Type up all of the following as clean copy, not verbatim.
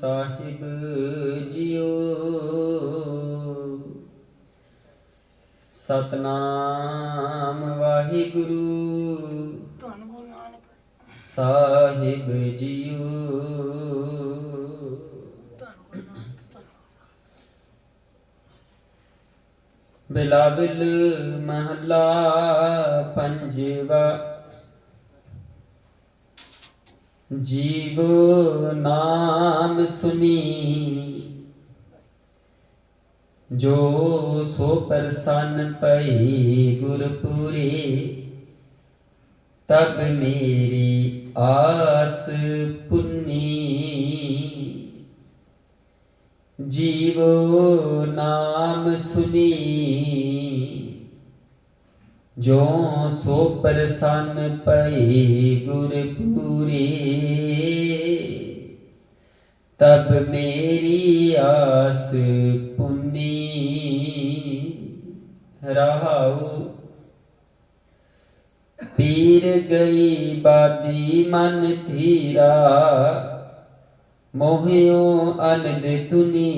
ਸਾਹਿਬ JIO. Satnam Waheguru ਧੰਨ Guru Nanak Sahib JIO. ਧੰਨ ਗੁਰੂ ਨਾਨਕ। ਬਿਲਾਵਲ ਮਹਲਾ ਪੰਜਵਾ। ਜੀਵੋ ਨਾਮ ਸੁਨੀ ਜੋ ਸੋ ਪ੍ਰਸੰਨ ਭਈ ਗੁਰਪੂਰੇ। ਤਬ ਮੇਰੀ ਆਸ ਪੁੰਨੀ ਜੀਵੋ ਨਾਮ ਸੁਨੀ ਜੋ ਸੋ ਪ੍ਰਸੰਨ ਭਈ ਗੁਰਪੂਰੇ। ਤਬ ਮੇਰੀ ਆਸ ਪੁੰਨੀ ਰਹਾਉ। ਪੀਰ ਗਈ ਬਾਦੀ ਮਨ ਧੀਰਾ ਮੋਹਿਓ ਅਨੰਦ ਤੁਨੀ।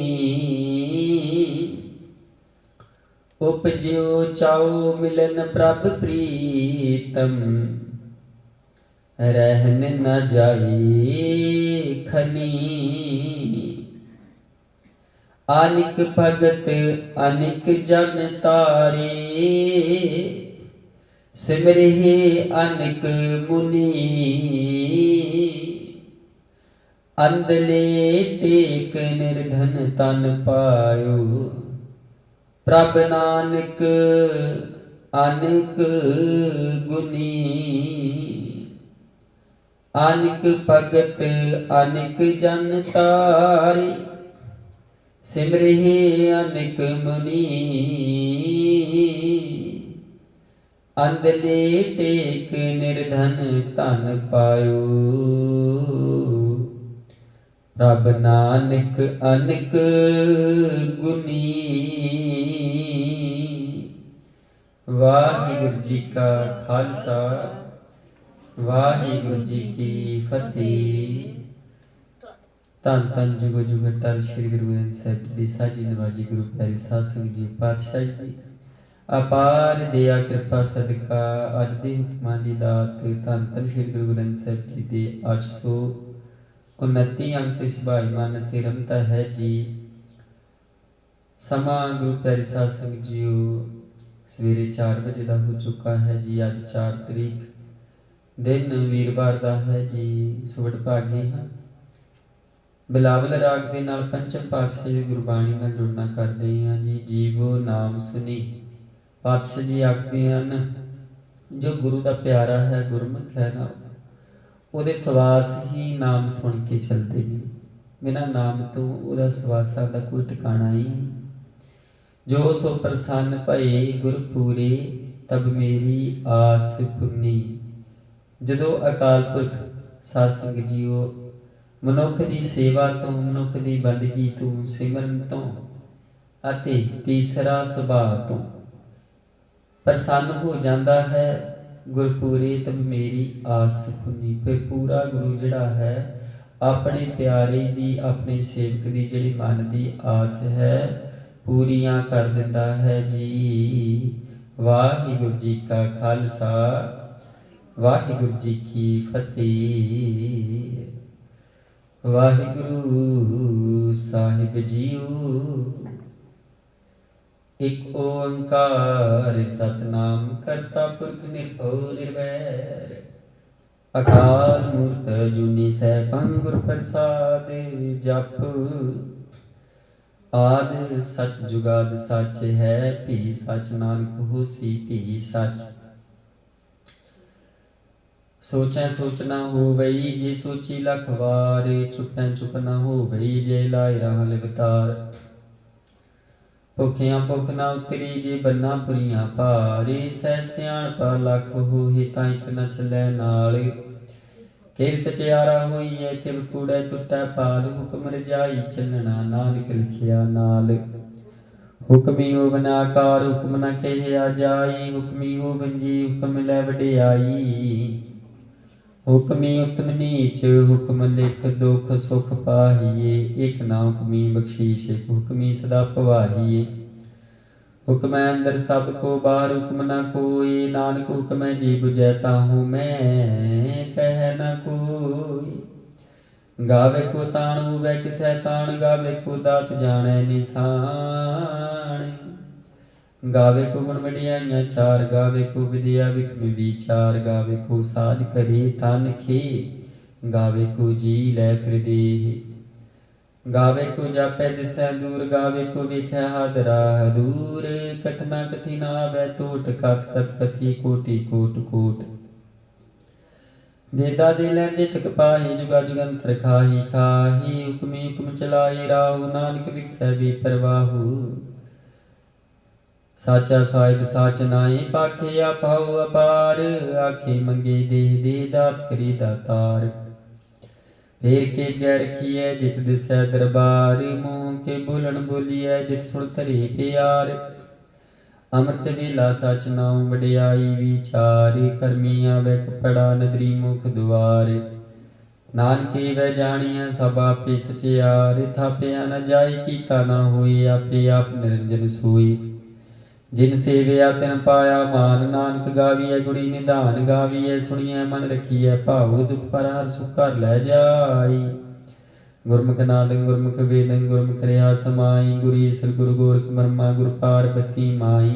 ਉਪਜਿਓ ਚਾਉ ਮਿਲਨ ਪ੍ਰਭ ਪ੍ਰੀਤਮ ਰਹਿਨ ਨ ਜਾਈ ਖਨੀ। ਅਨਿਕ ਭਗਤ ਅਨਿਕ ਜਨ ਤਾਰੇ ਸਿਮਰਿਹਿ ਅਨਿਕ ਮੁਨੀ। ਅੰਦਲੇ ਟੇਕ ਨਿਰਧਨ ਤਨ ਪਾਇਓ ਪ੍ਰਭ ਨਾਨਕ ਅਨਿਕ ਗੁਨੀ। ਅਨਿਕ ਭਗਤ ਅਨਿਕ ਜਨ ਤਾਰੇ ਸਿਮਰਿਹਿ ਅਨਿਕ ਮੁਨੀ। ਅੰਦਲੇ ਟੇਕ ਨਿਰਧਨ ਧਨ ਪਾਇਓ ਪ੍ਰਭ ਨਾਨਕ ਅਨਿਕ ਗੁਨੀ। ਵਾਹਿਗੁਰੂ ਜੀ ਕਾ ਖਾਲਸਾ ਵਾਹਿਗੁਰੂ ਜੀ ਕੀ ਫਤਿਹ। ਧੰਨ ਧੰਨ ਜੁਗੋ ਜੁਗ ਅਟਲ ਸ੍ਰੀ ਗੁਰੂ ਗ੍ਰੰਥ ਸਾਹਿਬ ਜੀ ਦੀ ਸਾਜੀ ਨਵਾਜੀ ਗੁਰੂ ਪਿਆਰੀ ਸਾਧ ਸੰਗਤ ਜੀ ਪਾਤਸ਼ਾਹ ਜੀ ਦੀ ਅਪਾਰ ਦਇਆ ਕਿਰਪਾ ਸਦਕਾ ਅੱਜ ਦੇ ਹੁਕਮਾਂ ਦੀ ਦਾਤ ਧੰਨ ਧੰਨ ਸ੍ਰੀ ਗੁਰੂ ਗ੍ਰੰਥ ਸਾਹਿਬ ਜੀ ਦੇ 829 ਅੰਕ ਤੇ ਸੁਭਾਈਮਾਨ ਤੇ ਰਮਤਾ ਹੈ ਜੀ। ਸਮਾਂ ਗੁਰੂ ਪਿਆਰੀ ਸਾਧ ਸੰਗਤ ਜੀਓ ਸਵੇਰੇ 4 ਵਜੇ ਦਾ ਹੋ ਚੁੱਕਾ ਹੈ ਜੀ। ਅੱਜ 4 ਤਰੀਕ ਦਿਨ ਵੀਰਵਾਰ ਦਾ ਹੈ ਜੀ। ਸੁਵਡ ਭਾਗੇ ਹਾਂ ਬਿਲਾਵਲ ਰਾਗ ਦੇ ਨਾਲ ਪੰਚਮ ਪਾਤਸ਼ਾਹ ਦੀ ਗੁਰਬਾਣੀ ਨਾਲ ਜੁੜਨਾ ਕਰਦੇ ਹਾਂ ਜੀ। ਜੀਵੋ ਨਾਮ ਸੁਨੀ ਪਾਤਸ਼ਾਹ ਜੀ ਆਖਦੇ ਹਨ ਜੋ ਗੁਰੂ ਦਾ ਪਿਆਰਾ ਹੈ ਗੁਰਮੁਖ ਹੈ ਨਾ ਉਹਦੇ ਸਵਾਸ ਹੀ ਨਾਮ ਸੁਣ ਕੇ ਚੱਲਦੇ ਨੇ। ਬਿਨਾਂ ਨਾਮ ਤੋਂ ਉਹਦਾ ਸਵਾਸਾਂ ਦਾ ਕੋਈ ਟਿਕਾਣਾ ਹੀ ਨਹੀਂ। ਜੋ ਸੋ ਪ੍ਰਸੰਨ ਭਏ ਗੁਰਪੂਰੇ ਤਬ ਮੇਰੀ ਆਸ ਪੁੰਨੀ। ਜਦੋਂ ਅਕਾਲ ਪੁਰਖ ਸਾਧ ਸੰਗਤ ਜੀਓ ਮਨੁੱਖ ਦੀ ਸੇਵਾ ਤੋਂ ਮਨੁੱਖ ਦੀ ਬੰਦਗੀ ਤੋਂ ਸਿਮਰਨ ਤੋਂ ਅਤੇ ਤੀਸਰਾ ਸੁਭਾਅ ਤੋਂ ਪ੍ਰਸੰਨ ਹੋ ਜਾਂਦਾ ਹੈ ਗੁਰਪੂਰੇ ਤਬ ਮੇਰੀ ਆਸ ਪੁੰਨੀ। ਫਿਰ ਪੂਰਾ ਗੁਰੂ ਜਿਹੜਾ ਹੈ ਆਪਣੇ ਪਿਆਰੇ ਦੀ ਆਪਣੇ ਸੇਵਕ ਦੀ ਜਿਹੜੀ ਮਨ ਦੀ ਆਸ ਹੈ ਪੂਰੀਆਂ ਕਰ ਦਿੰਦਾ ਹੈ ਜੀ। ਵਾਹਿਗੁਰੂ ਜੀ ਕਾ ਖਾਲਸਾ ਵਾਹਿਗੁਰੂ ਜੀ ਕੀ ਫਤਿਹ। ਵਾਹਿਗੁਰੂ ਸਾਹਿਬ ਜੀਓ ਇਕ ਓੰਕਾਰ ਸਤਨਾਮ ਕਰਤਾ ਪੁਰਖ ਨਿਰਭਉ ਨਿਰਵੈਰ ਅਕਾਲ ਮੂਰਤ ਜੁਨੀ ਸੈਭੰ ਗੁਰ ਪ੍ਰਸਾਦ ਜਪ। ਆਦ ਸਚ ਜੁਗਾਦ ਸਚ ਹੈ ਭੀ ਸਚ ਨਾਨਕ ਹੋਸੀ ਭੀ ਸਚ। ਸੋਚੈ ਸੋਚ ਨਾ ਹੋਵਈ ਜੇ ਸੋਚੀ ਲਖ ਵਾਰ। ਚੁਪੈ ਚੁਪ ਨਾ ਹੋਵਈ ਜੇ ਲਾਇ ਰਾਹ ਲਿਵਤਾਰ। ਭੁਖਿਆ ਭੁਖ ਨਾ ਉਤਰੀ ਜੇ ਬੰਨਾ ਪੁਰੀਆਂ ਭਾਰੇ। ਸਹਿ ਸਿਆਣਪਾ ਲਖ ਹੋਏ ਤਾਂ ਇਕ ਨ ਚੱਲੈ ਨਾਲ। ਕਿਵ ਸਚਿਆਰਾ ਹੋਈਐ ਕਿਵ ਕੂੜੈ ਟੁੱਟੈ ਪਾਲ। ਹੁਕਮ ਰਜਾਈ ਚੱਲਣਾ ਨਾਨਕ ਲਿਖਿਆ ਨਾਲ। ਹੁਕਮੀ ਹੋਵਨ ਆਕਾਰ ਹੁਕਮ ਨ ਕਹਿਆ ਜਾਈ। ਹੁਕਮੀ ਹੋਵਨ ਜੀ ਹੁਕਮ ਲੈ ਵਡਿਆਈ। हुक्मी उत्तम नीच हुक्म लिख दुख सुख पाहिए। एक ना हुक्मी बख्शीश एक हुक्मी सदा पवाहिए। हुक्म अंदर सब को बाहर हुक्म न कोई। नानक हुक्म जी बुझैता हूँ मैं कह न कोई। गावे को ताण हुए किसै ताण गावे को दात जाने निशान। गावे को गुण वडियाइयां चार गावे को विद्या विक्रम विचार। गावे को साज करे तन खे गावे को जी लै फिर देह। गावे को जापै दिसै दूर गावे को वेखै हादरा दूर। कथना कथी ना आवे टोट कथ कथ कथी कोटि कोट कोट। देदा दे लैंदे थक पाही जुगा जुगंतर खाही खाही। हुक्मी हुक्म चलाए राहु नानक विकसै बेपरवाहु। साचा साहिब साच नाई पाखे आपाऊ अपार। आखे मंगे देह देह दात करी दातार। फेर के गै रखिए जित दिसै दरबार। मुँह के बोलन बोलिए जित सुन तरे प्यार। अमृत वेला सच नाऊं वडियाई विचार। करमी आवे कपड़ा नदरी मुख द्वार। नानके वह जानिया सब आपे सचियार। थापिया न जाय कीता न होए आपे आप निरंजन सोई। जिन सेविया तिन पाया मान नानक गाविए गुणी निधान। गाविए सुनिए मन रखिए भाव दुख पर हर सुख कर लै जाई। गुरमुख नाद गुरमुख वेद गुरमुख रहा समाई। गुरु ईसर गुरु गोरख ब्रह्मा गुरु पार्वती माई।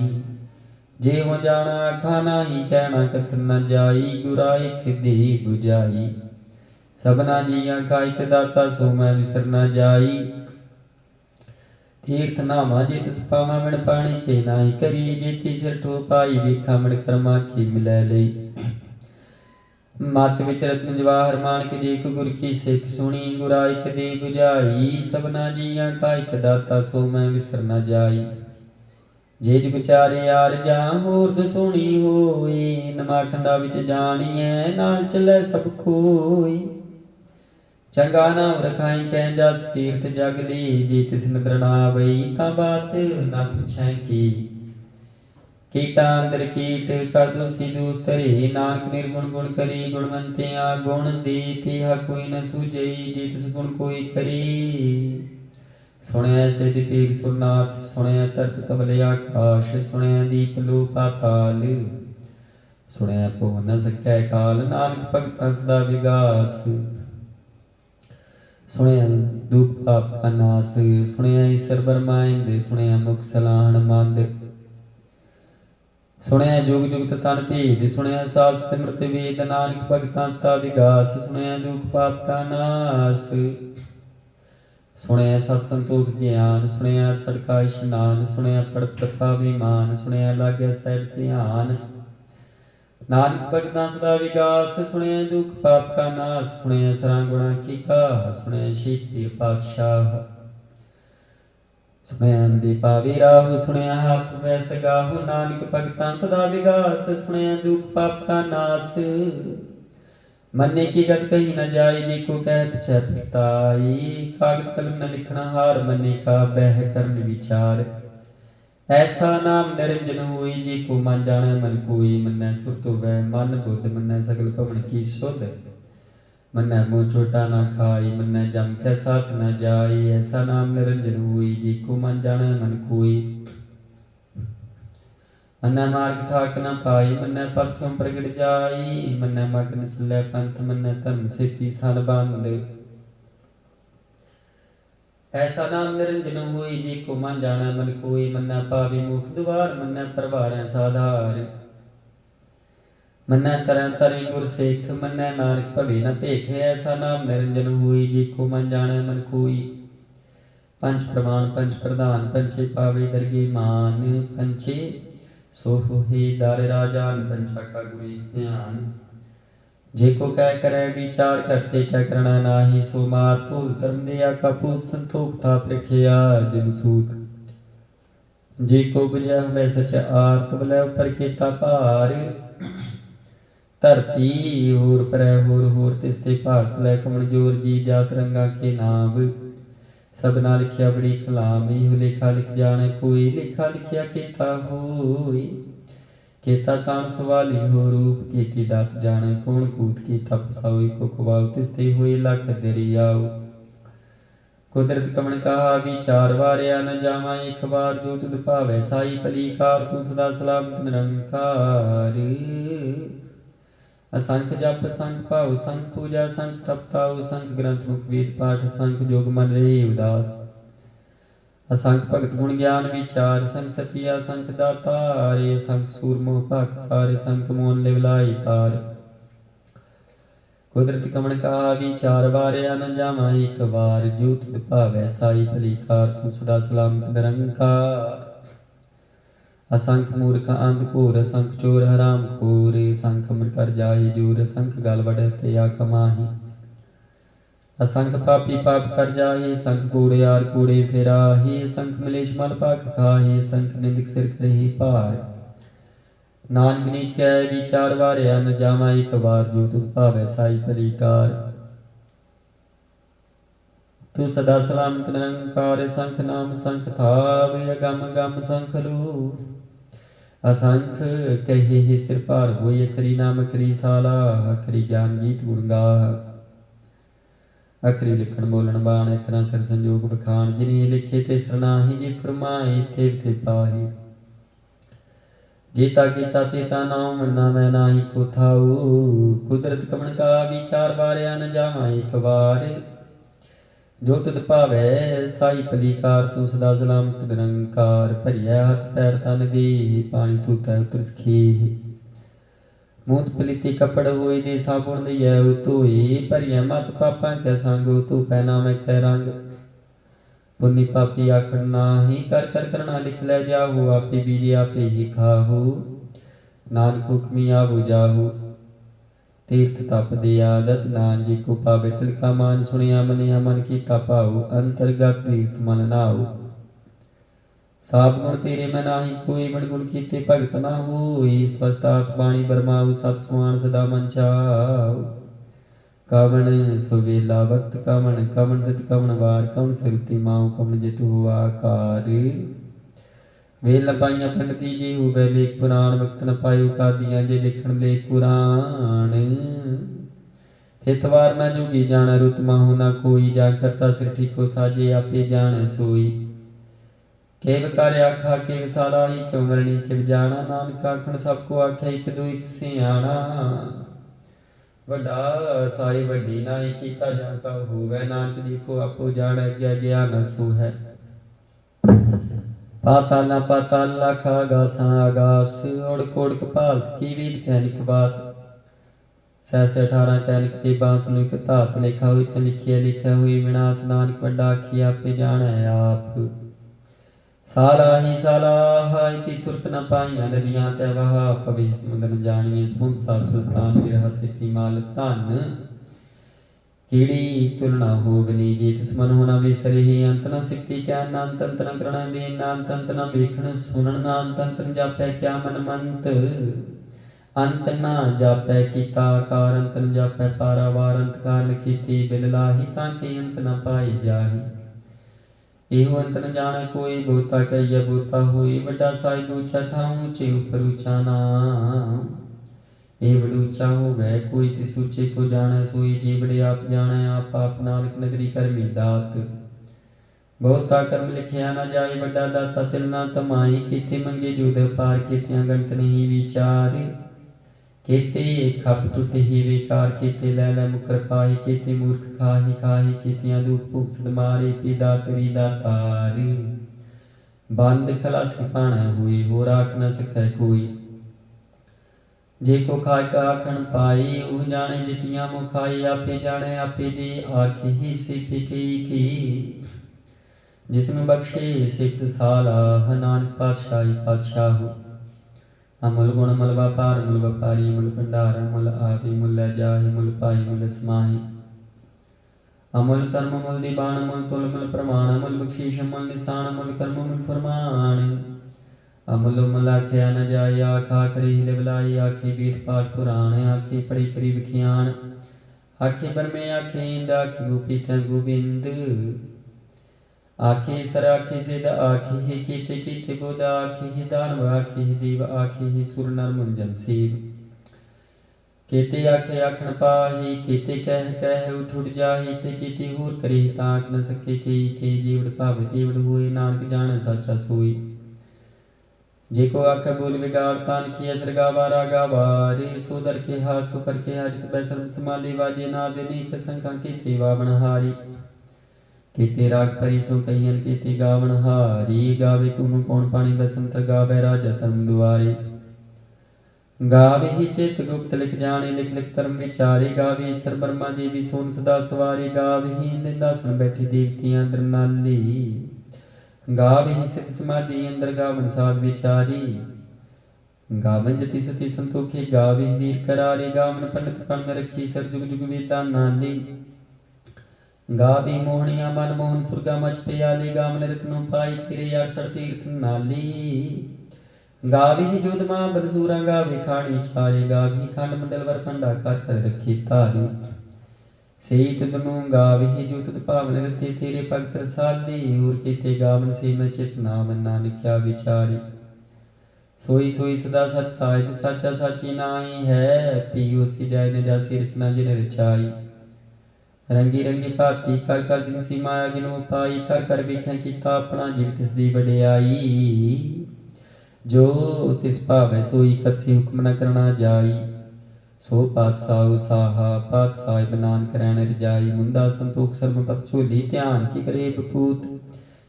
जे हो जाना आखा नाही कहना कथन न जाई। गुरा एक दे बुझाई सबना जिया का एक दाता सो मैं विसर न जाई। तीर्थ नामा जित पावा मिण पाणी के नाई करी। जेती सिर ठो पाई वेखा मिण कर्मा के मिलै लई। मत विच रत्न जवाहर माणक जे को गुर की सिख सुनी। गुरा एक दे बुझाई सबना जिया का एक दाता सो मैं विसर न जाई। जे जुग चारे यार जा होर दसोणी होए। नमाखंडा विच जानिए नाल चलै सब कोई। चंगा नाम रखाई कै जस तीर्थ जग ली। जे तिस नदर ना आवई ता बात न पुछै की। कीटा अंदर कीट कर दोषी दोष तरे। नानक निर्गुण गुण करी गुणवंतिया गुण दे। तिहा कोई न सूझई जे तिस गुण कोई करी। सुनया सिद्ध पीर सुरनाथ सुनया तरत तबले आकाश। सुनया दीप लो पाताल सुनया पो न सकै काल। नानक भगत सदा विगास सुनया दुख पाप का नाश। सुनया ईश्वर बरमाइंद सुनया मुख सलाहन मंद। सुनया जुग जुगत तन भेद सुनया साध सिमरत वेद। नानक भगतां सदा विगास सुनया दुख पाप का नाश। सुनया सत संतोख ज्ञान सुनया अड़सठ का इशनान। सुनया पड़ प्रभा विमान सुनया लाग्या सहज ध्यान। नानक भगतां सदा विगास सुनया दुख पाप का नाश। सुनया सरां गुणा की काह सुनया शीख पीर पातशाह। सुनया अंधे पावे राहु सुनया हाथ वैस गाहु। नानक भगतां सदा विगास सुनया दुख पाप का नाश। मन्ने की गत कही न जाय जी को कह पिछै पछताई। कागद कलम न लिखना हार मन्ने का बह करन विचार। ऐसा नाम निरंजन होई जी को मन जाने मन कोई। मन्नै सुरत वै मन बुद्ध मन्नै सगल भवन की सुध। मन्नै मुँह छोटा ना खाई मन्नै जम कै साथ न जाई। ऐसा नाम निरंजन होई जी को मन जाने मन कोई। मन्नै मार्ग ठाक न पाई मन्नै पद सों प्रगट जाई। मन्नै मगन चलै पंथ मन्नै धर्म सेती सन बंद। ऐसा नाम निरंजन होई जी को मन जाना मन कोई। मन्नै पावी मुख द्वार मन्नै परवारै साधार। मन्नै तरह तरे गुर सिख मन्नै नानक भवे न भेख। ऐसा नाम निरंजन होई जी को मन जाना मन कोई। पंच प्रमाण पंच प्रधान पंचे पावे दरगे मान। पंचे सो हे दर राजान पंचा का गुरी ध्यान। जे को कह करे विचार करते क्या करना नाही। सो मार तोल धर्म दिया का पूत संतोख था प्रख्या जिन सूत। जे को बुझै हुए सच आर्त बलै ऊपर केता भार। धरती होर परै होर होर तिसते भारत लै कमण जोर। जी जात रंगा के नाम सबना लिखिया बड़ी कलाम। इहो लेखा लिख जाने कोई लेखा लिखिया केता होई। केता तान सवाली हो रूप कीती दात जाने कौन कूत की तप साई को कुवाऊ तिस्ते हुए लख दरियाऊ कुदरत कमन कहा विचार वारिया न जावा एक बार जो तुद पावै साई पलीकार तू सदा सलामत निरंकार असंख जप संख पाऊ संख पूजा संख तपताऊ संख ग्रंथ मुख वेद पाठ संख जोग मन रहे उदास असंख भगत गुण ज्ञान विचार संख सतिया संख दातार संख सूरमो भक्त सारे संख मोहन लिवलाई तार कुदरत कमन का विचार वारे न जावा एक बार जो तुद पावै साई भलीकार तू सदा सलामत निरंकार असंख मूर्ख अंधकोर संख चोर हराम खोर संख मन कर जाहि जूर संख गल बढ़ते या कमाही असंख पापी पाप कर जाहे संख कूड़े यार कूड़े फिराहे संख मलेश मल पाक खाहे संख निंदक सिर करही पार नानक नीच कह विचार वारे न जावा एक बार जो तुद पावै साई भलीकार तू सदा सलामत निरंकार संख नाम संख थाव अगम गम संख लो असंख कहे सिर पार होय करी नाम करी साला करी ज्ञान गीत गुण गा अखरी लिखण बोलन बाण अखरा सिर संजोग बखान जिन्हें लिखे ते सरनाही जी फरमाए ते पाही जेता कीता तेता नाम मरना मैं नाही को थाऊ कुदरत कमन का विचार वारिया न जावा एक बार जो तुद पावै साई भलीकार तू सदा सलामत निरंकार भरिया हथ पैर तन दे पानी तूता उतर सखे मूत पलीती कपड़ होए दे साबुन दिया धोए भरिया मत पापा कै संग तू पैना मैं कै रंग पुन्नी पापी आखड़ नाही कर कर करना लिख ले जाहू आपे बीजे आपे ही खाहू नानक हुक्मी आवो जाहू तीर्थ तप दे आदत नान जी को पावे तिलका मान सुनिया मनिया मन की तपाऊ अंतर्गत तीर्थ मन नाऊ साफ गुण तेरे में नाही कोई बड़ गुण कीते भगत ना होई स्वस्थात बाणी बरमाऊ सत सुआन सदा मन चाऊ कावण सुवेला वक्त कावण कावण तित कावण वार कावण सिरती माऊ कावण जित हुआ आकार वेल पाइया पंडिती जी हुए लेख पुराण वक्त न पायो कादियां जे लिखण ले पुराण थितवार न जोगी जान रुत माहु न कोई जा करता सिर ठीको साजे आपे जान सोई केव कार्य आखा केव साला ही क्यों मरणी केव जाना नानक आखण सबको आख्या एक दो एक सियाणा वड्डा साई वड्डी नाई कीता जाता होवे नानक जी को आपो जान अज्ञा ज्ञान सो है पाताला पाताल लाखा आगासा आगास ओड़क ओड़क पालत की वीद कहनिक बात सैसे 18 कहनिक ते बांस नुक धात लिखा हुई तो लिखिया हुई विनाश नानक वड्डा आखिया पे जान है आप साला ही साला हाय की सुरत न पाइया नदियां ते वहा पवे समुद्र न जानिए समुद्र सा सुल्तान विरह सिद्धि माल धन कीड़ी तुलना होवनी जे तिस मन होना विसरे अंत न सिद्धि क्या नांत अंत न करण दे नांत अंत न देखण सुनन नांत अंत न जापै क्या मन मंत अंत न जापै कीता कार अंत न जापै पारावार अंत कारण कीती बिल लाही ताके अंत न पाई जाही एहो अंत न जाने कोई बहुता कहिया बहुता होई वड्डा साई ऊंचा था ऊंचे ऊपर ऊंचा नाम ए बड़ ऊंचा हो गए कोई तिस ऊंचे को जाने सोई जी बड़े आप जाने आप नानक नगरी करमी दात बहुता कर्म लिखिया न जाए वड्डा दाता तिल ना तमाई कीते मंगे जुद पार कीतियां गणत नहीं विचार केते खप टुटे ही बेकार केते ले मुकर पाई केते मूर्ख खाही खाही केतियां दुख भुख सद मारे पीदा तेरी दातार बंद खलास पाना हुई हो राख न सकै कोई जे को खाए का आखण पाई ऊ जाने जितियां मुखाई आपे जाने आपे दे आखे ही सिफे की जिसमें बख्शे सिफत साला नानक पातशाही पातशाह अमुल गुण मुल व्यापार मुल व्यापारी मुल भंडार मुल आदि मुल जाहि मुल पाई मुल समाहि अमुल कर्म मुल दीवान मुल तुल मुल प्रमाण मुल बख्शीश मुल निशान मुल कर्म मुल फरमान अमुल मुल आख्या न जाय आखा करी लिवलाई आखे गीत पाठ पुराण आखे पढ़ी करी विख्यान आखे बरमे आखे इंद आखे गोपी थे गोविंद आखे सर आखे सिद्ध आखे ही कीते कीते बुध आखे ही दानव आखे ही देव आखे ही सुर नर मुंजन सेव केते आखे आखन पाही केते कह कह उठ उठ जाही ते केते होर करे ताक न सके के जीवड़ भाव तेवड़ होए नानक जान साचा सोई जेको आखे बोल बिगाड़ तान की असर गावा रागा वारे सो दर के हा सो कर के हरित बैसर समाले वाजे नाद नेक संखा केते वावण हारी केते राग परी सो कहियन केते गावण हारी गावे तुनु कौन पानी बसंतर गावे राजा धर्म दुआरे गावे ही चित गुप्त लिख जाने लिख लिख धर्म विचारे गावे ईश्वर ब्रह्मा देवी सोन सदा सवारे गावे ही निंदा सुन बैठी देवतियां द्रनाली गावे ही सिद्ध समाधि अंदर गावन साध विचारी गावन जति सती संतोखे गावे ही वीर करारे गावन पंडित पढ़ रखी सर जुग जुग वेदा नाली गावे मोहनिया मन मोहन सुरगा मच प्याले गावन रत्नो पाई तेरे यार सड़ तीर्थ नाली गावे ही जोधमा बरसूरा गावे खानी चारे गावे खंड मंडल वर पंडा कर कर रखी तारी सही तुदनु गावे ही जो तुद पावन रते तेरे भगत रसाले और केते गावन से मैं चित नाम नानक क्या विचारी सोई सोई सदा सत साहिब साचा साची नाई है पियो सी जाय न जासी रचना जिन रचाई रंगी रंगी भाती कर कर दिन सी माया जिनो पाई कर कर विखें कीता अपना जीव तिस दी वडियाई जो तिस भावै सोई करसी हुक्म न करना जाई सो पातशाह साहा पातशाह नानक रैन रजाई मुंदा संतोख सर्व पत झोली ध्यान की करे बपूत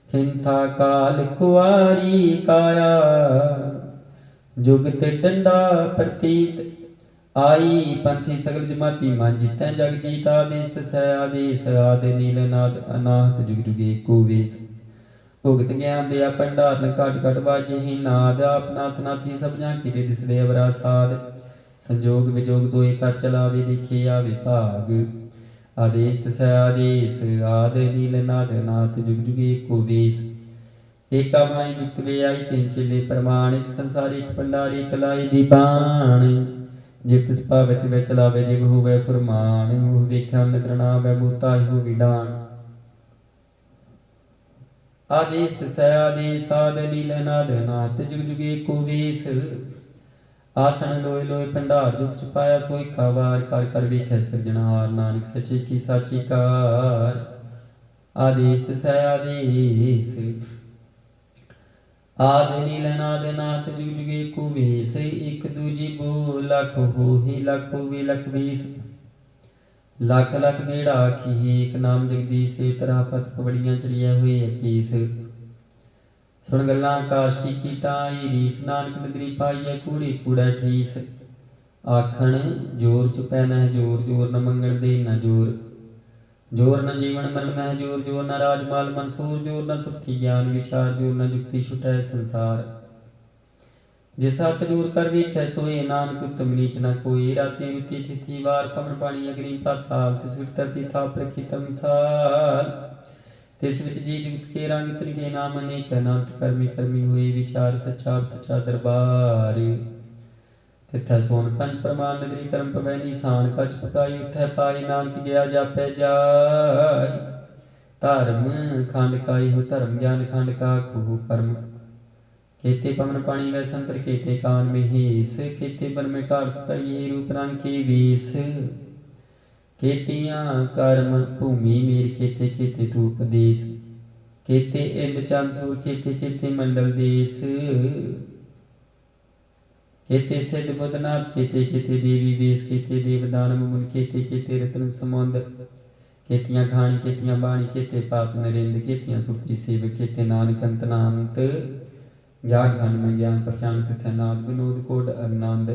खिंथा काल कुआरी काया जुगत डंडा प्रतीत आई पंथी सगल जमाती मन जितै जग जीत आदेश तसै आदेश आदि नील नाद अनाहत जुग जुगे को वेश भुगत ज्ञान दिया भंडारन घट घट बाजे ही नाद आपनाथ नाथी सब जा किरे दिस देवरा साध संजोग विजोग तोय कर चलावे देखे आवे भाग आदेश तसै आदेश आदि नील नाद नाथ जुग जुगे को वेश एका माई युक्त वे आई तीन चेले प्रमाणिक संसारिक भंडारी कलाई दी बाण जिव तिस भावे तिवे चलावे जिव होवे फुरमान मुह वेख्या निद्रना वै बूता हो विडान आदेश तसै आदेश आद नील नाद नाथ जुग जुगे को वेश आसन लोय लोय भंडार जुग छुपाया सोई कावार कर कर वेख्या सिरजनहार नानक सच्चे की साची कार आदेश तसै आदेश आद नील नाद नाथ जुग जुगे को वेश एक दूजी बो लख हो ही लख होवे लख बीस लख लख गेड़ा आखी एक नाम जगदीश तरा पत पवड़ियां चढ़िया हुए अकीस सुन गल्लां आकाश की कीटाई रीस नानक नगरी पाईए कूड़े कूड़ा ठीस आखण जोर चुपै न जोर जोर न मंगण दे न जोर जोर न जीवन मरण न जोर जोर न राजमाल मंसूर जोर न सुरती ज्ञान विचार जोर न जुक्ति छुटै संसार जिस हाथ जोर कर वेख्या सोए नानक उत्तम नीच न कोई राति रुति तिथि वार पवन पानी अग्नि पाताल तिस विच धरती थाप रखी तमसाल तिस विच जी जुगत के रंग तिनके नाम अनेक अनंत कर्मी कर्मी हुए विचार सच्चा सच्चा दरबार तिथै सोन पंच प्रमाण नगरी कर्म पवै निशान कच पकाई उठै पाई नानक गया जापै जाय धर्म खंड काई हो धर्म ज्ञान खंड का खो कर्म केते पवन पानी वै संतर केते कान में हेस केते बन में कार्त कड़िए रूप रंग के वेश केतियां कर्म भूमि मेर केते केते धूप देश केते इंद चंद सूर केते केते मंडल देश केते सिद्ध बुद्धनाथ केते केते देवी वेश केते देवदान मुन केते केते रत्न समुंद केतियां खानी केतियां बाणी केते पाप नरेंद्र केतियां सुरती सेवक केते नानक अंतनांत ज्ञान खंड में ज्ञान प्रचान तथा नाद विनोद कोड आनंद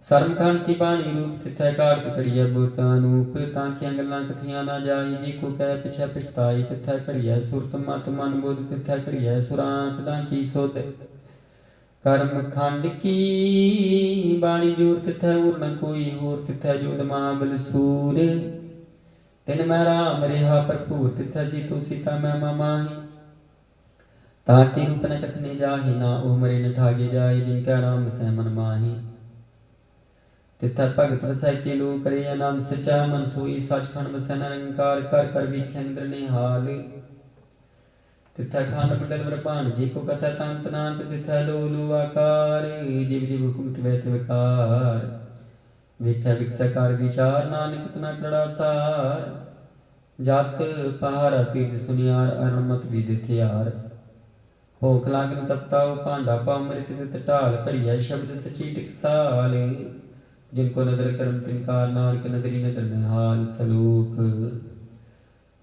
सरमखंड की बाणी रूप तिथै कार्त कड़िया बोतानूप तांकियां गल्लां कथियां ना जाई जी को कह पिछै पिछताई तिथै कड़िया सुरत मत मन बुध तिथै कड़िया सुरां सदा की सुध कर्म खंड की बाणी जोर तिथै उर न कोई होर तिथै जोध महाबल सूर तिन मैं राम रेहा भरपूर तिथै सीतो सीता मैं माही ताके रूप न कथने जाहि ना ओ मरे न ठागे जाए जिनका राम सै मन माही तिथा भगत वसै के लो करे आनंद सचा मन सोई सचखंड वसै निरंकार कर कर वीखे निद्र निहाल तिथा खंड मंडल ब्रह्मांड जी को कथा तंत नांत तिथा लो लो आकार जिव जिव हुकुम तिवै तिवकार विख्या विकसकार विचार नानक तना कड़ासार जात पहारा तीर्थ सुनियार अरमत विदिथयार भोख लागन तपताओ पांडा पामृत तित ढाल घड़िया शब्द सची टिकसाल जिनको नदर करम तिनकार नानक नदरी नदर निहाल सलोक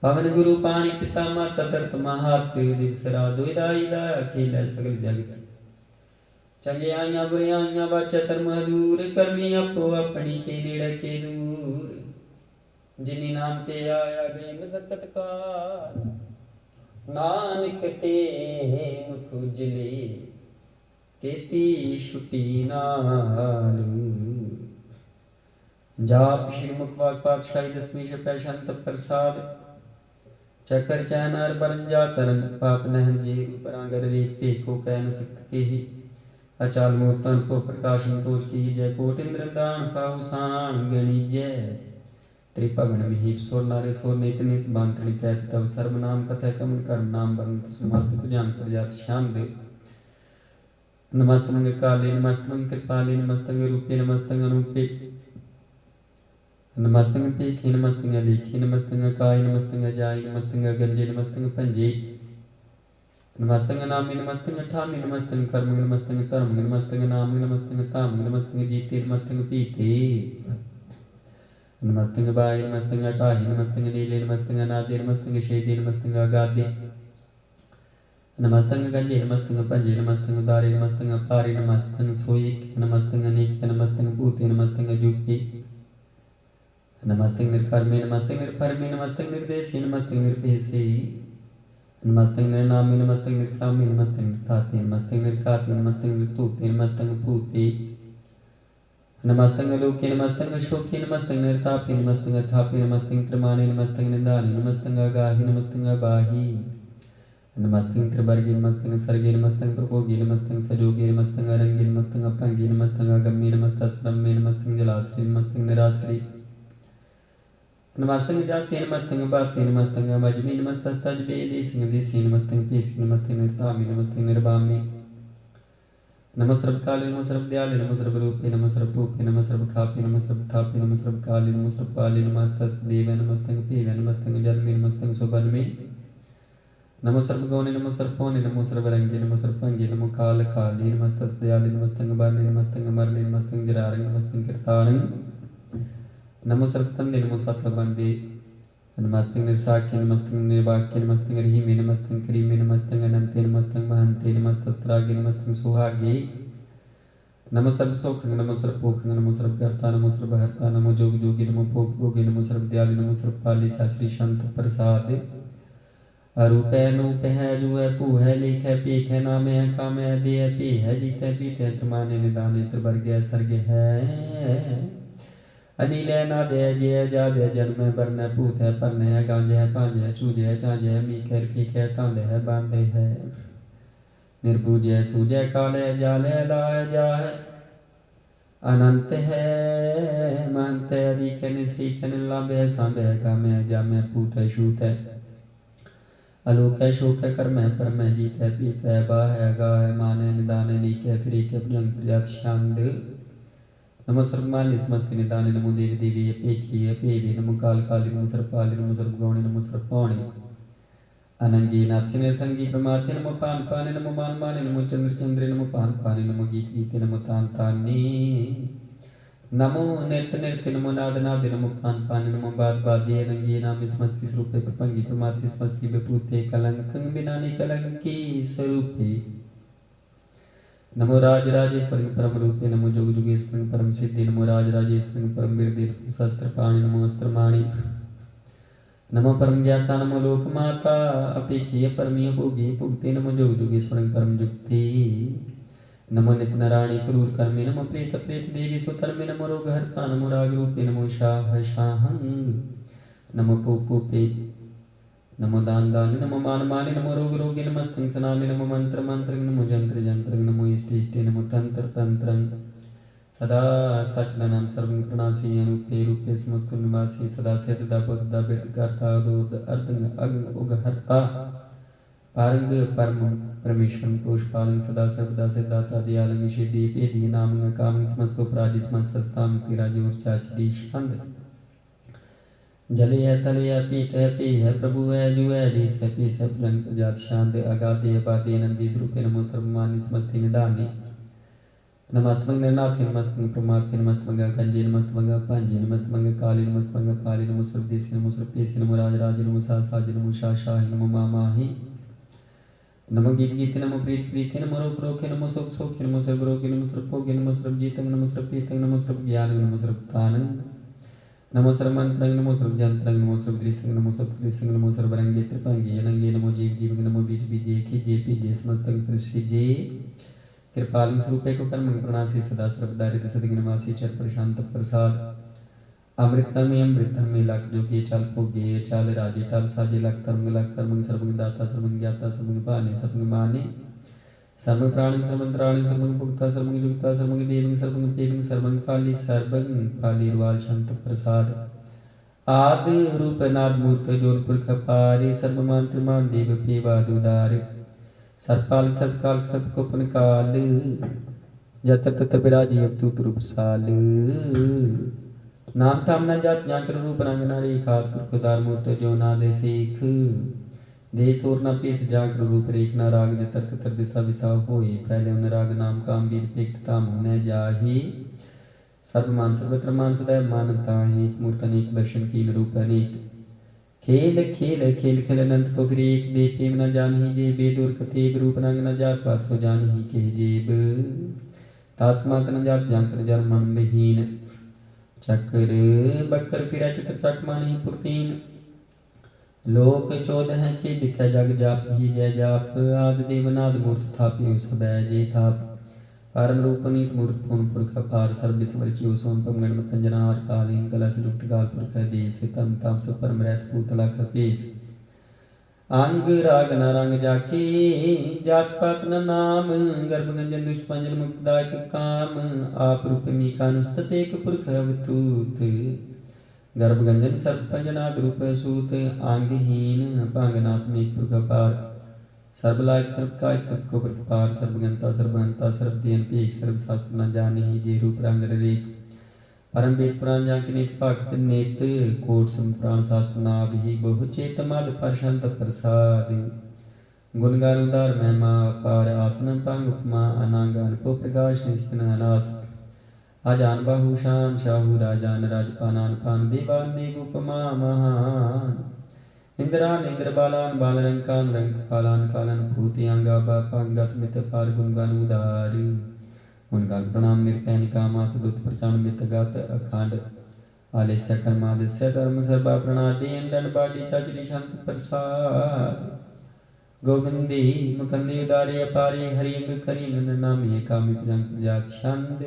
पवन गुरु पाणी पिता माता धरत महात दिवस रात दुइदाई दा खेल सगल जगत चंगे आइया बुरे आइया बाचा धर्म दूर करमी अपो अपनी के नेड़े के दूर जिनी नाम ते आया गए मसकत कार नानक ते मुख उजले केती छुटी नाल जाप श्री मुखवाक पातशाही दसवीं शपै शांत प्रसाद चक्कर चैनार बरंजा करन पात नहन जी परांगर रे पेको कह न सकते ही अचाल मूर्तन को प्रकाश तोज की जय कोट इंद्र दान साहु सान गणी जय त्रिभवन विहीप सोर नारे सोर नित नित बांतनी पैत तव सर्वनाम कथा कमन कर्म नाम बंत सुमत कुजांग प्रजात शांत नमस्तंग काले नमस्तंग कृपाले नमस्तंग रूपे नमस्तंग अनूपे नमस्तंग पेखे नमस्तंग लेखे नमस्तंग काय नमस्तंग जाय नमस्तंग गंजे नमस्तंग पंजे नमस्तंग नामे नमस्तंग ठामे नमस्तंग कर्म नमस्तंग धर्म नमस्तंग नाम नमस्तंग ताम नमस्तंग जीते नमस्तंग पीते नमस्तंग बाय नमस्तंग अटाहि नमस्तंग नीले नमस्तंग नादे नमस्तंग शेदे नमस्तंग अगाधे नमस्तंग गंजे नमस्तंग पंजे नमस्तंग दारे नमस्तंग पारे नमस्तंग सोयिक नमस्तंग अनेक नमस्तंग भूते नमस्तंग जुगे नमस्तंग निर्कर्मे नमस्तंग निर्फर्मे नमस्तंग निर्देशे नमस्तंग निर्भेसे नमस्तंग निर्नामे नमस्तंग निर्कामे नमस्तंग निर्धाते नमस्तंग निर्काते नमस्तंग निर्तूते नमस्तंग भूते नमस्तंग लोके नमस्तंग शोके नमस्तंग निर्तापे नमस्तंग थापे नमस्तंग त्रिमाने नमस्तंग निदाने नमस्तंग अगाहि नमस्तंग अबाहि नमस्तंग त्रिवर्गे नमस्तंग सर्गे नमस्तंग प्रभोगे नमस्तंग सजोगे नमस्तंग अरंगे नमस्तंग अपंगे नमस्तंग अगम्ये नमस्तस्त्रम्ये नमस्तंग जलाश्रय नमस्तंग निराश्रय नमस्तंग जाते नमस्तंग बाते नमस्तंग मजमे नमस्तस्तजबे देसिंग देसी नमस्तंग पेसी नमस्तंग निर्तामे नमस्तंग निर्वामे नमो सर्व काले नमो सर्व दयाले नमो सर्व रूपे नमो सर्व भूपे नमो सर्व खापे नमो सर्व थापे नमो सर्व काले नमो सर्व पाले नमस्तत् देव नमस्तंग पेव नमस्तंग जन्मे नमस्तंग सुबन्मे नमो सर्व गौणे नमो सर्व पौने नमो सर्व रंगे नमो सर्व पंगे नमो काल काले नमस्तस् दयाले नमस्तंग बरने नमस्तंग मरने नमस्तंग जरारंग नमस्तंग कृतारंग नमो सर्व संदे नमो सत बंदे नमस्तंग निर्साख्य नमस्तंग निर्वाक्य नमस्तंग रहीमे नमस्तंग करीमे नमस्तंग अनंते नमस्तंग महंते नमस्तस्त्रागे नमस्तंग सुहागे नमो सर्व सौखंग नमो सर्व पोखंग नमो सर्व कर्ता नमो सर्व हर्ता नमो जोग जोगी नमो भोग भोगे नमो सर्व दयालु नमो सर्व पाले चाचरी शांत प्रसाद अरूप है नूप है जू है भू है लेख है पेख है नाम है काम है दे है पे है जीत है पीत है त्रिमाने निदाने त्रिवर्ग है सर्ग है अनिल है नाद है जय जाद है जन्म है बरन है भूत है परन है गांज है पांज है चूज है चांज है मीख है फीक है तांद है बांध है निर्बूज है सूज है काल है जाल है ला है जा है अनंत है महंत है अधिक है निश्रीक है निलांब है सांब है काम है जाम है पूत है शूत है अलोक है शोक है कर्म है परम है जीत है पीत है बा है गा है मान है निदान है नीक है फ्रीक है भुजंग प्रजात शांद नमो सर्वमान्य समस्त निदाने नमो देवी देवी पेखी पेवी नमो काल काली नमो सर्वपाली नमो सर्वगौणी नमो सर्वपौणी अनंगी नाथे निरसंगी प्रमाथे नमो पान पाने नमो मान माने नमो चंद्र चंद्रे नमो पान पाने नमो गीत गीते नमो तान ताने नमो नृत्य नृत्य नमो नाद नादे नमो पान पाने नमो बाद बादे अनंगी नाम समस्ति स्वरूपे प्रपंगी प्रमाते समस्ति विभूते कलंकं बिनाने कलंकी स्वरूपे नमो राज राजेश्वरी परम रूपे नमो जोग जोगेश्वरी परम सिद्धि नमो राज राजेश्वरी परम वीरदे शस्त्र पाणि नमो अस्त्रमाणि नमो परम ज्ञाता नमो लोक माता अपेक्षीय परमीय भोगे भुगते नमो जोग जोगेश्वरी परम जुक्ति नमो नित्य नारायणी क्रूर कर्मे नमो प्रेत प्रेत देवी सुतर्मे नमो रोग हरता नमो राग रूपे नमो शाह शाहंग नमो पूपे नमो दान दान नमो मान माने नमो रोग रोगी नमस्तंग सनाने नमो मंत्र मंत्र नमो जंत्र जंत्र नमो इष्ट इष्टे नमो तंत्र तंत्र सदा सचदनम सर्वं प्रणासी अनुपे रूपे समस्त निवासी सदा सिद्ध बुद्ध बिरद करता दूध अर्धंग अगंग उग हरता पारंग परम परमेश्वर पुष्पालंग सदा सर्वदा सिद्धाता दयालंग सिद्धि पेदी नामंग कामंग समस्तो पराजि समस्त स्थाम तिराजोर चाचरी छंद जले है तले है पीत है पी है प्रभु है जो है बीस है पीस है बुलंद प्रजात शांत अगाधे अबाधे नंदी स्वरूपे नमो सर्वमान्य समस्ति निदाने नमस्तमंग निर्नाथे नमस्तमंग प्रमाथे नमस्तमंग गंजे नमस्तमंग पंजे नमस्तमंग काली नमस्तमंग पाली नमो सर्वदेशी नमो सर्वपेशी नमो राजराज नमो सासाज नमो शाशाही नमो मामाही नमो गीत गीते नमो प्रीत प्रीते नमो रोक रोके नमो सोख सोखे नमो सर्व रोगे नमो सर्व भोगे नमो सर्व जीतंग नमो सर्व पीतंग नमो सर्व ज्ञान नमो सर्व तानंग नमो सर्व मंत्रंग नमो सर्व जंत्रंग नमो सर्व दृश्यंग नमो सर्व कृष्णंग नमो सर्व रंगे त्रिपंगे यनंगे नमो जीव जीवंग नमो बीज बीजे खीजे पीजे समस्तंग प्रसिजे कृपालंग स्वरूपे को कर्मंग प्रणासी सदा सर्वदारित सदिग निवासी चर प्रशांत प्रसाद अमृतम में अमृतम में लाख जोगे चाल भोगे चाल राजे टाल साजे लाख तरंग सर्वंग दाता सर्वंग ज्ञाता सर्वंग पाने सर्वंग माने सर्वंग प्राणंग सर्वंग त्राणंग सर्वंग भुक्ता सर्वंग जुक्ता सर्वंग देवंग सर्वंग पेवंग सर्वंग काली सर्वंग पाली रुवाल शांत प्रसाद आदि रूप नाद मूर्त जोलपुर खपारे सर्व मंत्र मान देव पेवा दुदार सर्वपाल सर्वकाल सबको पुन काल जतर ततर विराजी अवतूत रूप साल नाम थाम न जात जाकर रूप रंग न रेखात पुरखुदार मूर्त जो ना दे सीख देश और न पीस जाकर रूप रेख न राग जतर ततर दिशा विसा होई फैले उन राग नाम काम बीर पेक्त ताम न जाही सर्वमान सर्वत्र मान सदैव मानता है मूर्त अनेक दर्शन कीन रूप अनेक खेल खेल खेल खेल अनंत को फिर एक दे प्रेम न जान ही जे बेदुर कतेब रूप रंग न जात पात सो जान ही के जेब तात्मा तन जात जांकर जर मन विहीन चक्र बकर फिर चक्र चकमा नहीं पुरतीन लोक चौदह है के बिक जग जाप ही जय जाप आदि देवनाद मूर्त थापि सब जय थाप परम रूप नीत मूर्त पूर्ण पुरख पार सर्व स्मर चियो सोम तम गण पंजनार कालीन कलश युक्त काल पुरख देश तम तम सु परम रहत पूतला खपेश अंग राग न रंग जाके जात पात न नाम गर्भ गंजन दुष्ट पंजन मुक्तदायक काम आप रूप मीकानुस्तत एक पुरख अवतूत गर्भ गंजन सर्व पंजनाद रूप सूत अंगहीन पांगनाथ में एक पुरख पार सर्वलायक सर्वकायक सबको प्रतिपार सर्वगंता सर्वहंता सर्वदेन पेक सर्वशास्त्र न जाने ही जे रूप रंग रेख परम वेद पुराण जाके नित भक्त नित कोट संप्राण शास्त्र नाभ ही बहु चेत मद प्रशांत प्रसाद गुणगान उदार महिमा पार आसन पांग उपमा अनागान पो प्रकाश निस्पन अनास आजान बाहु शान शाहु राजान राजपानान पान देवान देव उपमा महान इंद्रान इंद्र बालान बाल रंकान रंक कालान कालन भूतियांगा बापांगत मित पार गुणगान उदार गुणगान प्रणाम निर्पैनिका मात दुत प्रचान मित गात अखंड आलस्य कर्मादिस्य धर्म सर्वा प्रणाडी अंडन बाडी चाचरी शांत प्रसाद गोविंदी मुकंदी उदारे अपारे हरियंग करियंग नामी कामी प्रजंग प्रजात छंद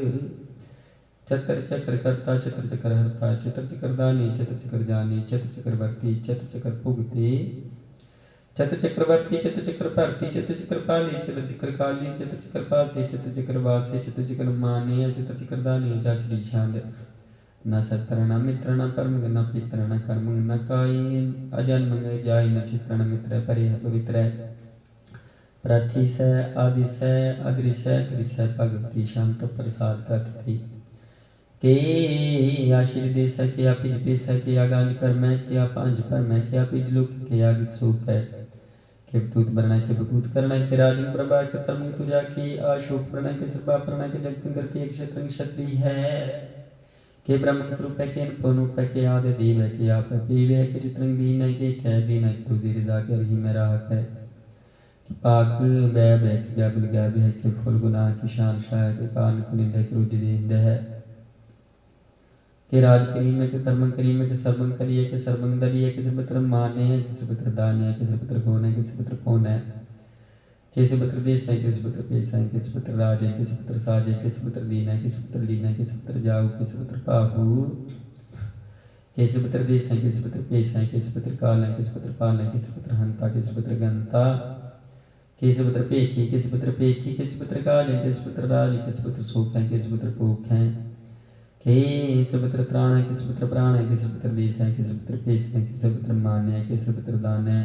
चतर चक्र करता चतर चक्र हरता चतर चक्र दानी चतर चक्र जानी चतर चक्रवर्ती चतर चक्र भुगते चतर चक्रवर्ती चतर चक्र भरती चतर चक्र पाली चतर चक्र काली चतर चक्र पासे चतर चक्र वासे चतर चक्र माने चतर चक्र दानी चाचरी छंद न सत्र न मित्र न परम न पित्र न कर्म न काई अजन्म जाय न चित्र न मित्र परि पवित्र प्रथि से आदि से अदृश्य कृष्य भगवती शांत प्रसाद कथति के आशीर दे सके आप पिज पे सके आगान कर मैं के आप अंज पर मैं के आप पिज लोक के आगे सूप है के तूत बरना के बकूत करना के राजन प्रभा के तरम तुजा की आशोक प्रणा के सर्वा प्रणा के जगत करके एक क्षत्र क्षत्रि है के ब्रह्म स्वरूप है के पनु पे के आदि देव है के आप पीवे है के चित्रंग भी न के कह दिन है रोजी रजा कर ही मेरा हक है पाक बैब है के गैबल गैब है के फुल गुनाह की शान शाह के कान कुनिंद है के रोटी देंद है के राज करीम है के कर्म करीम है के सर्वं करिए के सर्वं दलिए के सर्वत्र माने है के सर्वत्र दान है के सर्वत्र कौन है के सर्वत्र कौन है के सर्वत्र देश है के सर्वत्र पेश है के सर्वत्र राज है के सर्वत्र साज है के सर्वत्र दीन है के सर्वत्र लीन है के सर्वत्र जाऊ के सर्वत्र पाहु के सर्वत्र देश है के सर्वत्र पेश है के सर्वत्र काल है के सर्वत्र पाल है के सर्वत्र हंता के सर्वत्र गंता किस पुत्र पेखी किस पुत्र पेखी किस पुत्र काज किस पुत्र राज किस पुत्र सुख है किस पुत्र भूख है किस पुत्र त्राण है किस पुत्र प्राण है किस पुत्र देश है किस पुत्र पेश है किस पुत्र मान है किस पुत्र दान है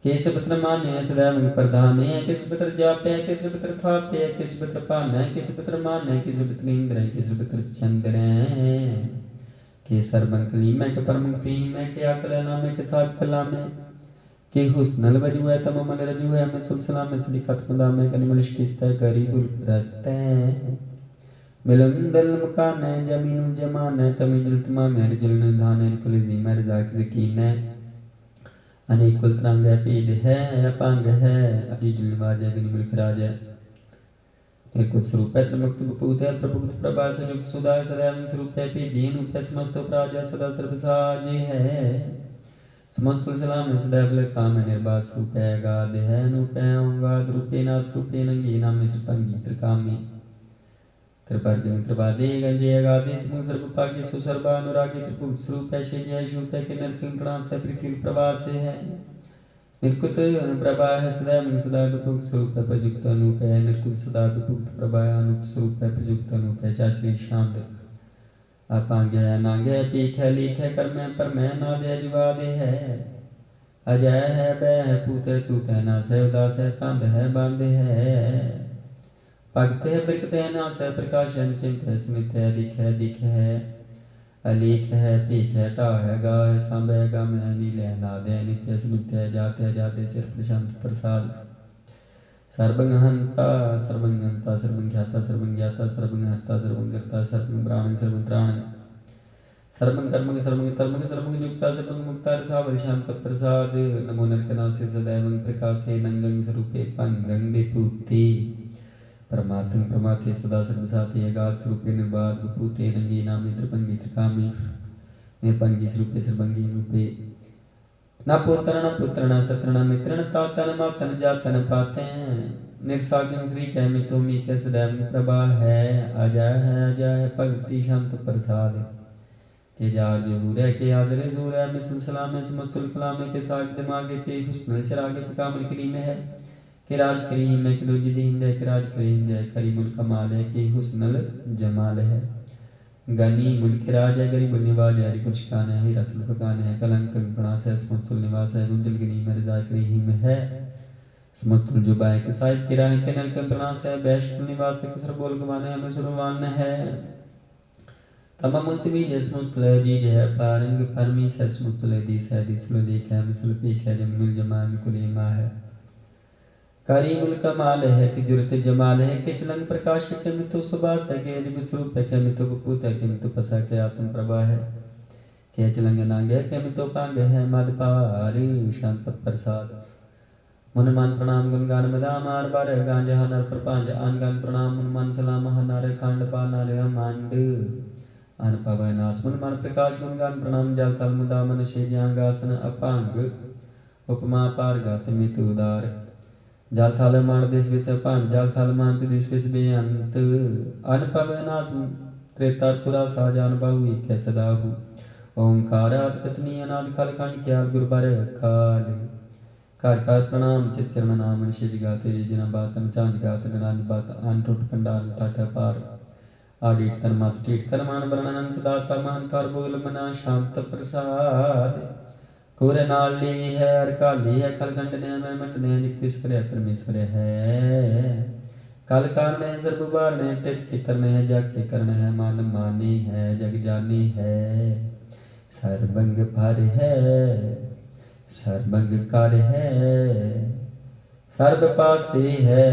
किस पुत्र मान है सदैव प्रधान है किस पुत्र जाप है किस पुत्र थाप है किस पुत्र पान है किस पुत्र मान है किस पुत्र इंद्र है किस पुत्र चंद्र है के सर्वंकली में के परम फीम है के आकल नाम है के साथ कला में कि हुस्नल वजू है तम मल रजू है मैं सुलसला में सदी खत्म दा में कनि मलिश किस्ता गरीबुल रस्ते मिलंदल मकान है जमीन जमान है तमी जलतमा मेर जलन धान है फलिजी मेर जाक यकीन है अनेक कुल त्रंग है पीद है अपांग है अति दिलवाज है कनि मुल्क राज है निर्कुल स्वरूप है त्रिमुक्त बपूत है प्रभुक्त प्रभा संयुक्त सुधा सदैव स्वरूप है पी दीन उप समस्त प्राज सदा सर्वसाज है समस्त सलाम में सदैव काम है निर्बाध स्वरूप है गाद है अनुप है ओंगाद रूपे नाथ रूपे नंगी नाम त्रिपंगी त्रिकामी त्रिपर्ग त्रिपादे गंजे गादे समूह सर्व पागे सुसर्वा अनुरागी त्रिपुत स्वरूप है शेज है शूप है कि नरक प्रणास है पृथ्वी प्रवास है निर्कुत प्रभा है सदैव सदा विभुक्त स्वरूप है प्रयुक्त अनूप है निर्कुत सदा विभुक्त प्रभा अनुक्त स्वरूप है प्रयुक्त अनूप है चाचरी शांत अपांग है नांग है पीख है लीख है कर्म है पर मैं नाद है जिवादे है अजय है बै है पूत है तूत है नास है उदास है कंध है बांधे है भक्त है बिरकत है नास है प्रकाश है निचिंत है स्मित है दिख है अलीख है पीख है टा है गा है सांब है गम है नील है नाद है नित्य स्मित है जाते चिर प्रशांत प्रसाद सर्वंहंता सर्वंगंता सर्वंज्ञाता सर्वंज्ञाता सर्वंहर्ता सर्वंकर्ता सर्वं प्राणं सर्वं त्राणं सर्वं कर्मं सर्वं कर्मं सर्वं युक्ता सर्वं मुक्ता रसावर शांत प्रसाद नमो नरकनासे सदैवं प्रकाशे नंगं स्वरूपे पंगं विभूति परमार्थं प्रमाथे सदा सर्वसाथे अगाध स्वरूपे निर्बाध विभूते नंगी नामे त्रिपंगी त्रिकामी निर्पंगी स्वरूपे सर्वंगी रूपे न पुत्र न सत्र न मित्र न तातन मातन जातन पाते निर्सागं श्री कह मितो मी के सदैव प्रभा है अजय है भक्ति शांत प्रसाद के जार जहूर है के आदरे दूर है मिसल सलाम है समस्तुल कलाम है के साज दिमागे के हुस्न चरागे के कामल करीम है के राज करीम है के रोजी दीन है के राज करीम है करीमुल कमाल है के हुस्नल जमाल है गनी मुल्क राज है गरीब निवाज है कुछ कान है रसल फकान है कलंक प्रणास है समस्तुल निवास है गुंजल गनी मेरे जाकरीम है समस्तुल जुबा है के साइज की राह के नल के प्रणास है वैष्णव निवास है कसर बोल गवाने हमें सुरवान है तमाम मुल्तवी जसमुतल जी है पारंग परमी से समस्तुल दिस है दिसुल लेख है मिसल पीक है जमुल जमान कुलीमा है करीमुल कमाल है कि जुरत जमाल है कि चलंग प्रकाश है कि मितु सुबास है कि अजब स्वरूप है कि मितु बपूत है कि मितु पसा के आत्म प्रभा है कि चलंग नांग है कि मितु पांग है मद पारी शांत प्रसाद मन मान प्रणाम गुणगान मदाम आर बार गांज हनर प्रपांज आन गान प्रणाम मन मान सलाम हनर खंड पानर मांड अन पवन नास मन मान प्रकाश गुणगान प्रणाम जल तल मुदा मन शे जांगासन अपांग उपमा पार गात मितु उदार जाल थाल मान दिस विष पांड जाल थाल मानत दिस विष बेअंत अन पवनास त्रेता तुरा साजान बाहु के सदाहु ओंकार आद कतनी अनाद खाल खंड ख्याल गुरबारे खाल कार कार प्रणाम चित चरण नाम श्री गाते जना बातन चांद गात नान बात आन टूट पंडाल टाटा पार आडीट तन मात टीट कर्मान वर्णनंत दाता महंकार बोल मना शांत प्रसाद कोरे नाली है अरकाली है खलखंड ने मैं मंडने जिक्तिश्वर परमेश्वर है कल कारण सर्वबार ने प्रेत की तरने है जग के करण है मान मानी है जग जानी है सर्वंग भर है सर्वंग कर है सर्व पासे है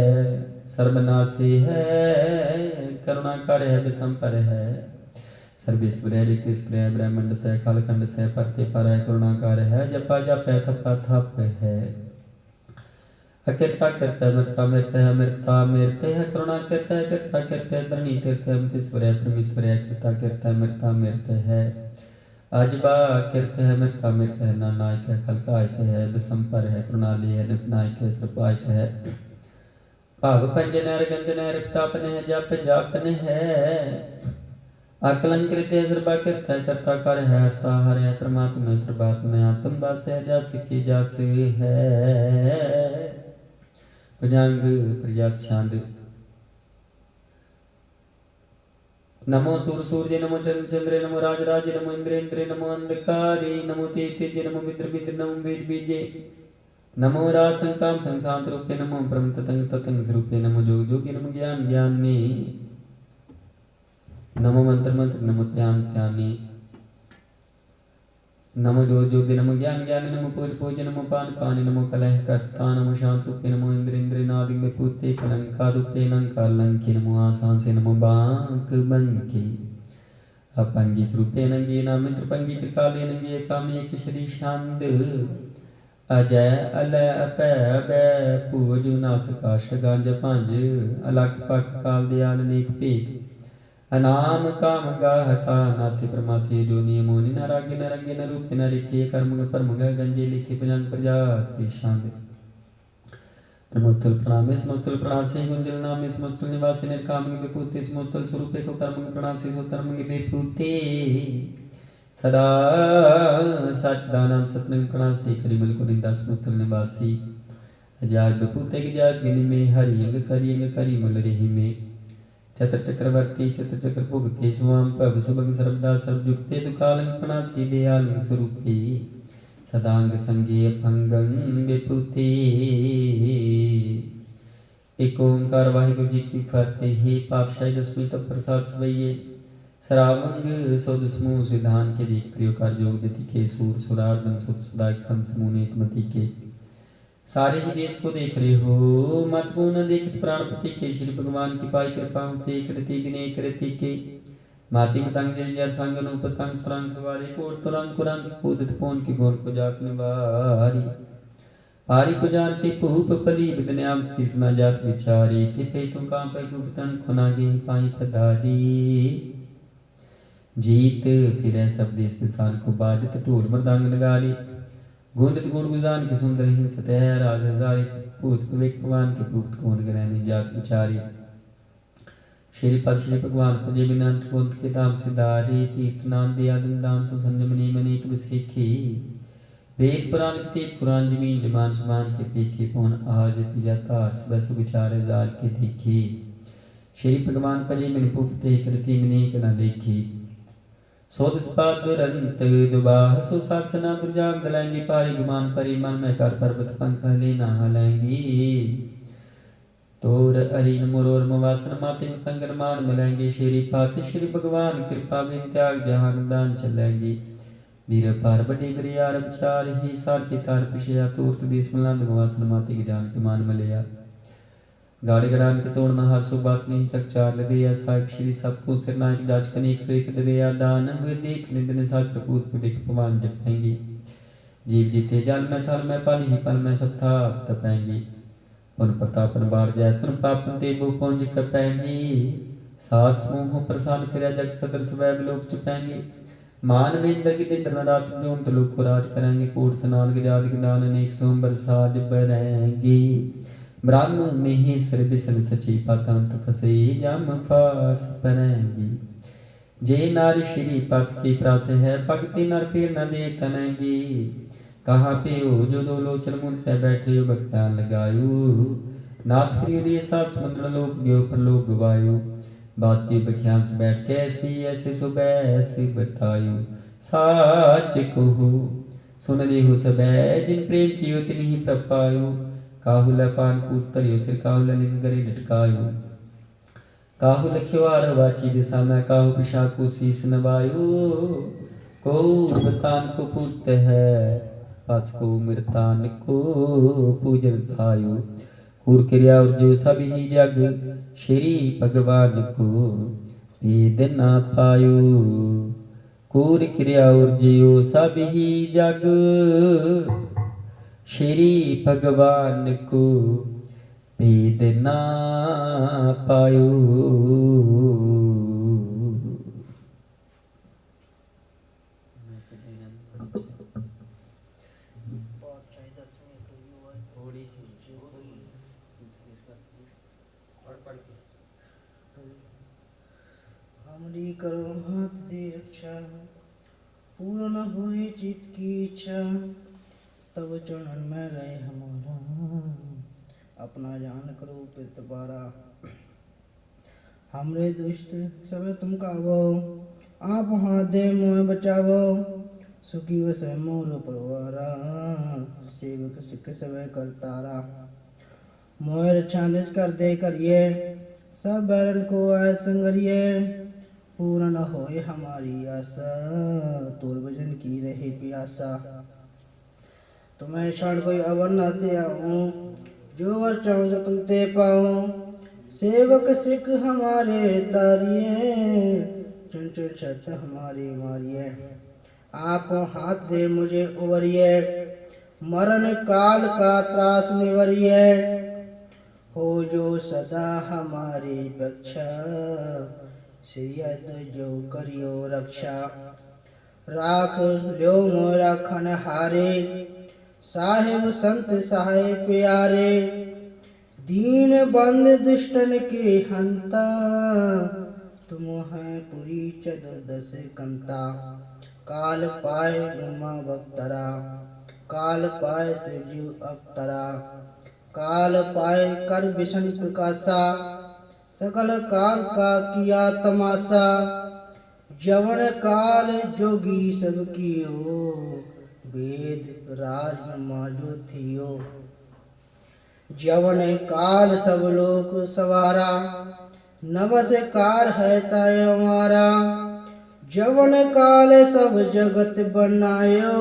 सर्वनाशी है करुणा कर है विसंपर है सर्वेश्वर है ऋतिश्वर है ब्रह्मंड से खालखंड से परते पर है करुणाकार है जपा जप है थपा थप है अकिरता करता है मृता मृत है अमृता मृत है करुणा करता है करता करता है धरणी तीर्थ है अमृतेश्वर है परमेश्वर है कृता करता है मृता मृत है अजबा कृत है मृता मृत है नायक है खलकायक है विसंपर है करुणाली है निपनायक है सर्पायक है भाव पंजन है गंजन है रिपतापन है जप जापन है अकलंकृत है सर्बा कृत है करता कर है हरता हर है परमात्मा सर्वात्मा आत्म बस है जस की जस है भुजंग प्रजात छंद। नमो सूर सूर्य नमो चंद्र चंद्र नमो राज राज नमो इंद्र इंद्र नमो अंधकारे नमो तेज तेज नमो मित्र मित्र नमो वीर बीजे नमो राज संताम संसांत रूपे नमो ब्रह्म ततंग ततंग स्वरूपे नमो जोग जोगी नमो ज्ञान ज्ञानी नमो मंत्र मंत्र नमो ध्यान ध्यानी नमो जो ज्योति नमो ज्ञान ज्ञानी नमो पूज पूज नमो पान पानी नमो कलह कर्ता नमो शांत रूपे नमो इंद्र इंद्र नादि में पूते कलंकार रूपे लंकार लंकी नमो आसान से नमो बांक बंकी अपंगी स्वरूपे नंगी नामित्र पंगी त्रिकाले नंगी कामी एक श्री शांद अजय अलय अपै अबै पूजु नासका शगांज पांज अलख पख काल दयाल नेक पेक अनाम काम गा हटा नाथे परमाथे जो नियमो न रागे न रंगे न रूपे न रेखे कर्म परम गंजे लिखे पंजांग प्रजाति शांत। नमोस्तुल प्रणामे समस्तुल प्रणासे गुंजल नामे समस्तुल निवासी निर्कामि विभूते समस्तुल स्वरूपे को कर्म प्रणासे सो कर्म विभूते सदा सचदानंद सतनंग प्रणासे करिमल को निंदा समस्तुल निवासी अजात विभूते की जात गिनी में हरियंग करिमल रही में चतर चक्रवर्ती चतर चक्र भुगते स्वाम पव सुभग सर्वदा सर्वयुक्ते दुकालंग प्रणासी दयालंग स्वरूपे सदांग संगे भंगं विभूते। एक ओंकार वाहिगुरु जी की फतेह। पातशाही दसवीं तब प्रसाद सवैये सरावंग सोद समूह सिद्धान के देख प्रियोकार जोग दति के सूर सुरार्दन सुत सुदायक संत समूह नेकमति के सारे ही देश को देख रहे हो मत को न देखत प्राणपति के श्री भगवान की पाई कृपा होते कृति विनय कृति के माति मतंग जल संग अनुपतंग सुरंग सवारी कोट तुरंग कुरंग कूदत पोन के गोन को जात निवारी पारी को जानते पूप पली बिदन्याम शीस न जात विचारी थे पे तुम काम पे गुप्तन खुना गे पाई पधारी जीत फिर सब देश निशान को बाधित ढोल मृदांग नगारी गोंदित गुण गुजान की सुंदर ही सतह राज हजारी पूत विवेक भगवान के पूत कौन ग्रहणी जात विचारी श्रीपद श्री भगवान पजे बिनंत कुंत के धाम से दारी तीर्थ नाम दे आदम दान सो संजमनी मनी कब सीखी वेद पुराण के पुराण जमीन जमान समान के पीखे पौन आज तीजा तार सब सु विचार जार के देखी श्री भगवान पजे मिन पुपते कृति मिने न देखी सोदस्पाद दुरंत दुबाह सो साक्षना दुर्जाग दलेंगी पारी गुमान परी मन में कर पर्वत पंख लेना हलेंगी तोर अरीन मुरोर मवासन माते मतंगन मान मिलेंगे श्री पाति श्री भगवान कृपा बिन त्याग जहान दान चलेंगी वीर पार बड़ी बरियार विचार ही सार की तार पिछया तूर्त देश मलंद मवासन माते की जान के मान मिलया गाड़ी गड़ान के तोड़ना हासो बात नहीं चकचार लगे या साहिब श्री सबको सिरनायक जाचकन 101 दबे या दानव देख निंदन सात्र पूत पे देख पवन जपेंगे जीव जीते जल में थल में पानी ही पल में सब था तपेंगे पुन प्रतापन बाढ़ जाए तुम पापन ते वो पहुंच कपेंगे सात समूह प्रसाद फिर जग सदर स्वैग लोग चुपेंगे मान वेंद्र की जिंद्र रात जोन तो लोग को राज करेंगे कोट सनाल के जात के दान अनेक सोमबर साज बरेंगे ब्रह्म में ही सर्विसन सची पतंत फसे जम फास परेंगी जे नारी श्री पत की प्रास है भक्ति नर फिर न दे तनेंगी कहाँ पे हो जो दो लोचन मुंद के बैठे हो भक्त्यान लगायु नाथ फिर सात समुद्र लोक गयो पर लोक गवायु बास की बख्यान से बैठ कैसी ऐसे सुबह ऐसी बतायु साच को सुन ले हो सब जिन प्रेम कियो तिन ही प्रपायु काहुल पान पूतरियो सिर काहुल लिंगरे लटकायो काहुल ख्योर वाची दिशा में काहु पिशा को शीस नवायो को बतान को पूत है पस को मृतान को पूजन थायो कूर क्रिया और जो सब ही जग श्री भगवान को वेद ना पायो कूर क्रिया और जो सब ही जग श्री भगवान को भेद ना पायो। हमरी करो रक्षा, पूर्ण हुई चित की इच्छा, तब चरणन में रहे हमारा, अपना जान करो पितबारा। हमरे दुष्ट सब तुम कावो, आप हाथ दे मोह बचावो, सुखी वसै मोर परवारा, सेवक सिख सब करतारा। मोह रक्षा निज कर दे करिए, सब बैरन को आय संगरिए, पूर्ण होए हमारी आशा, तोर भजन की रहे प्यासा। तुम्हें क्षण कोई अवर न ते आऊं, जो वर चाहूं सो तुम ते पाऊं, सेवक सिख हमारे तारिये, चंचल छत हमारी मारिये। आप हाथ दे मुझे उबरिए, मरण काल का त्रास निवरिए, हो जो सदा हमारी रक्षा, सियत जो करियो रक्षा। राख ल्यो मोह राखन हारे, साहिब संत सहाय प्यारे, दीन बंद दुष्टन के हंता, तुम है पुरी चतुर्दश कंता। काल पाए ब्रह्मा बख्तरा, काल पाए शिवजू अवतरा, काल पाए कर विष्णु प्रकाशा, सकल काल का किया तमाशा। जवन काल जोगी सब कियो, वेद राज ब्रह्मा जो थियो। जवन काल सब लोक सवारा, नवस कार है ताय हमारा। जवन काल सब जगत बनायो,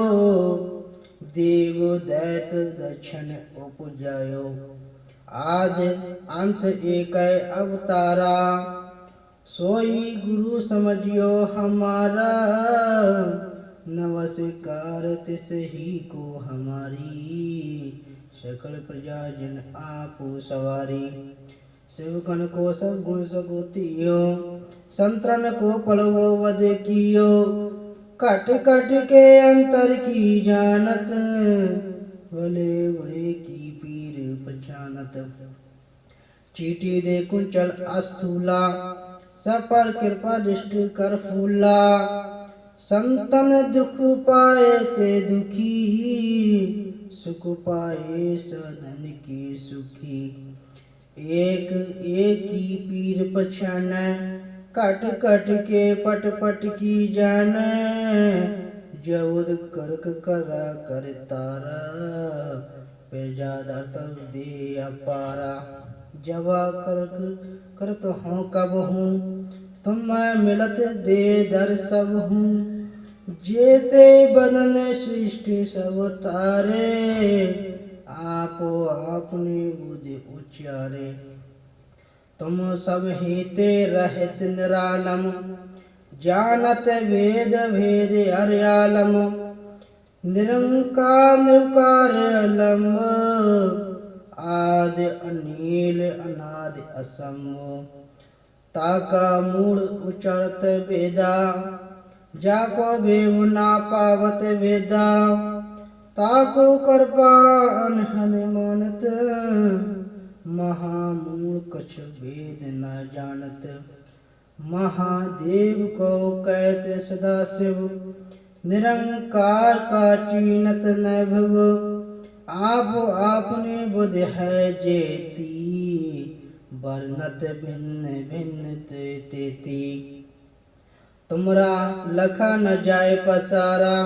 देव दैत दक्षिण उपजायो। आदि अंत एक अवतारा, सोई गुरु समझियो हमारा। नमस्कार तिस ही को हमारी, सकल प्रजा जन आपो सवारी। सेवकन को सब गुण सगोतियो, संतरन को पलवो वध कियो। कट कट के अंतर की जानत, भले बुरे की पीर पहचानत। चीटी दे कुंचल अस्थूला, सब पर कृपा दृष्टि कर फूला। संतन दुख पाए ते दुखी, सुख पाए सदन के सुखी। एक एक की पीर पछाने, कट कट के पट पट की जाने। जबुद करक करा कर तारा, प्रजा धरत दे अपारा। जवा करक कर तो हूँ कब हूँ, तुम मैं मिलत दे दर सब हूँ। जेते बदन सृष्टि सब तारे, आपो आपने बुद्धि उचारे। तुम सब हेते रहत निरालम, जानत वेद भेद हरियालम। निरंकार निरकार अलम्ब, आदि अनील अनादि असंभ। ताका मूल उचरत वेदा, जाको बेव ना पावत वेदा। ताको कृपा अनहद मानत, महामूल कछ वेद न जानत। महादेव को कहत सदा शिव, निरंकार का चीनत न भव। आप आपने बुध है जेती, वर्णत भिन्न भिन्न तेती। तुमरा लखा न जाय पसारा,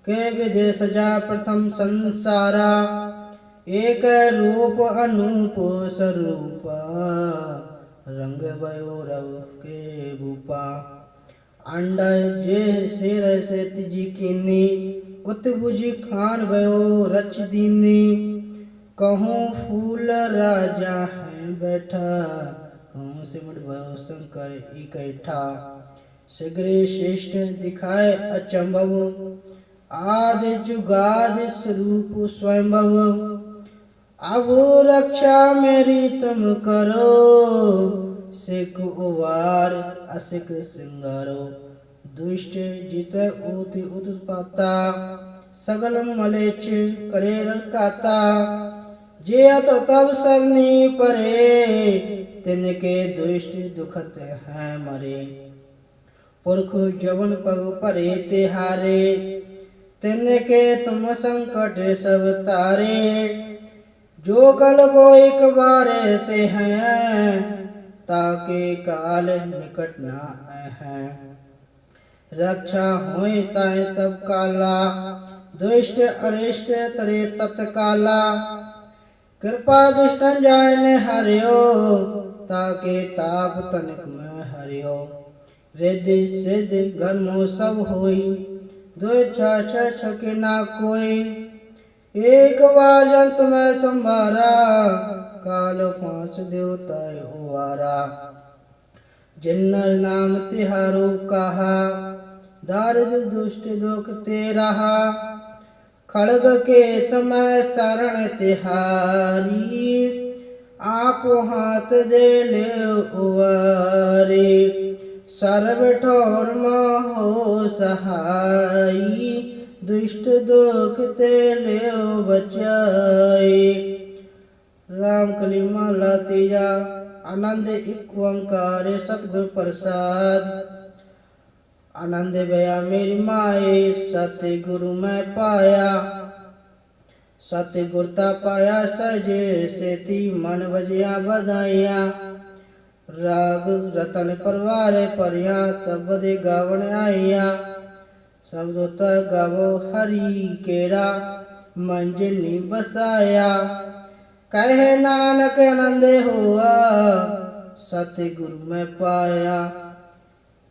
के विदेश जा प्रथम संसारा। एक रूप अनूप स्वरूपा, रंग भयो रव के भूपा। अंडर जे सिर से तिजी कीनी, उत बुझी खान भयो रच दीनी। कहूँ फूल राजा है बैठा, कहूँ सिमट भयो शंकर इकट्ठा। शीघ्र श्रेष्ठ दिखाए अचंभव, आदि जुगादि स्वरूप स्वयंभव। अब रक्षा मेरी तुम करो, सिख उवार असिक सिंगारो। दुष्ट जित ऊति उत्पाता, सगल मलेच्छ करे रंकाता। जे तो तब सरनी परे, तिनके दुष्ट दुखत है मरे। पुरख जवन पग भरे तिहारे, तिनके तुम संकट सब तारे। जो कल को एक बारे ते हैं, ताके काल निकट ना है। रक्षा होए ताए सब काला, दुष्ट अरिष्ट तरे तत्काला। कृपा दुष्टन जाने हरियो, ताके ताप तनिक में हरियो। रिद्धि सिद्धि धर्मो सब होई, दो इच्छा छके ना कोई। एक बार जंत में संभारा, काल फांस देवताय हुआरा। जिन्नर नाम तिहारो कहा, दारिद्र दुष्ट दुख ते रहा। खड़ग के तमय शरण तिहारी, आप हाथ दे ले उवारे। सर्व ठोर हो सहाई, दुष्ट दुख ते ले बचाई। राम कली माला तीजा। आनंद एक ओंकार सतगुर प्रसाद। आनंद भया मेरी माए, सत्य गुरु मैं पाया। सत्य गुरता पाया सजे सेती, मन बजिया बधाइया। राग रतन परवार परिया, शब्द गावन आइया। शब्दोत गावो हरि केरा, मंजिल बसाया। कहे नानक आनंद हुआ, सत्य गुरु में पाया।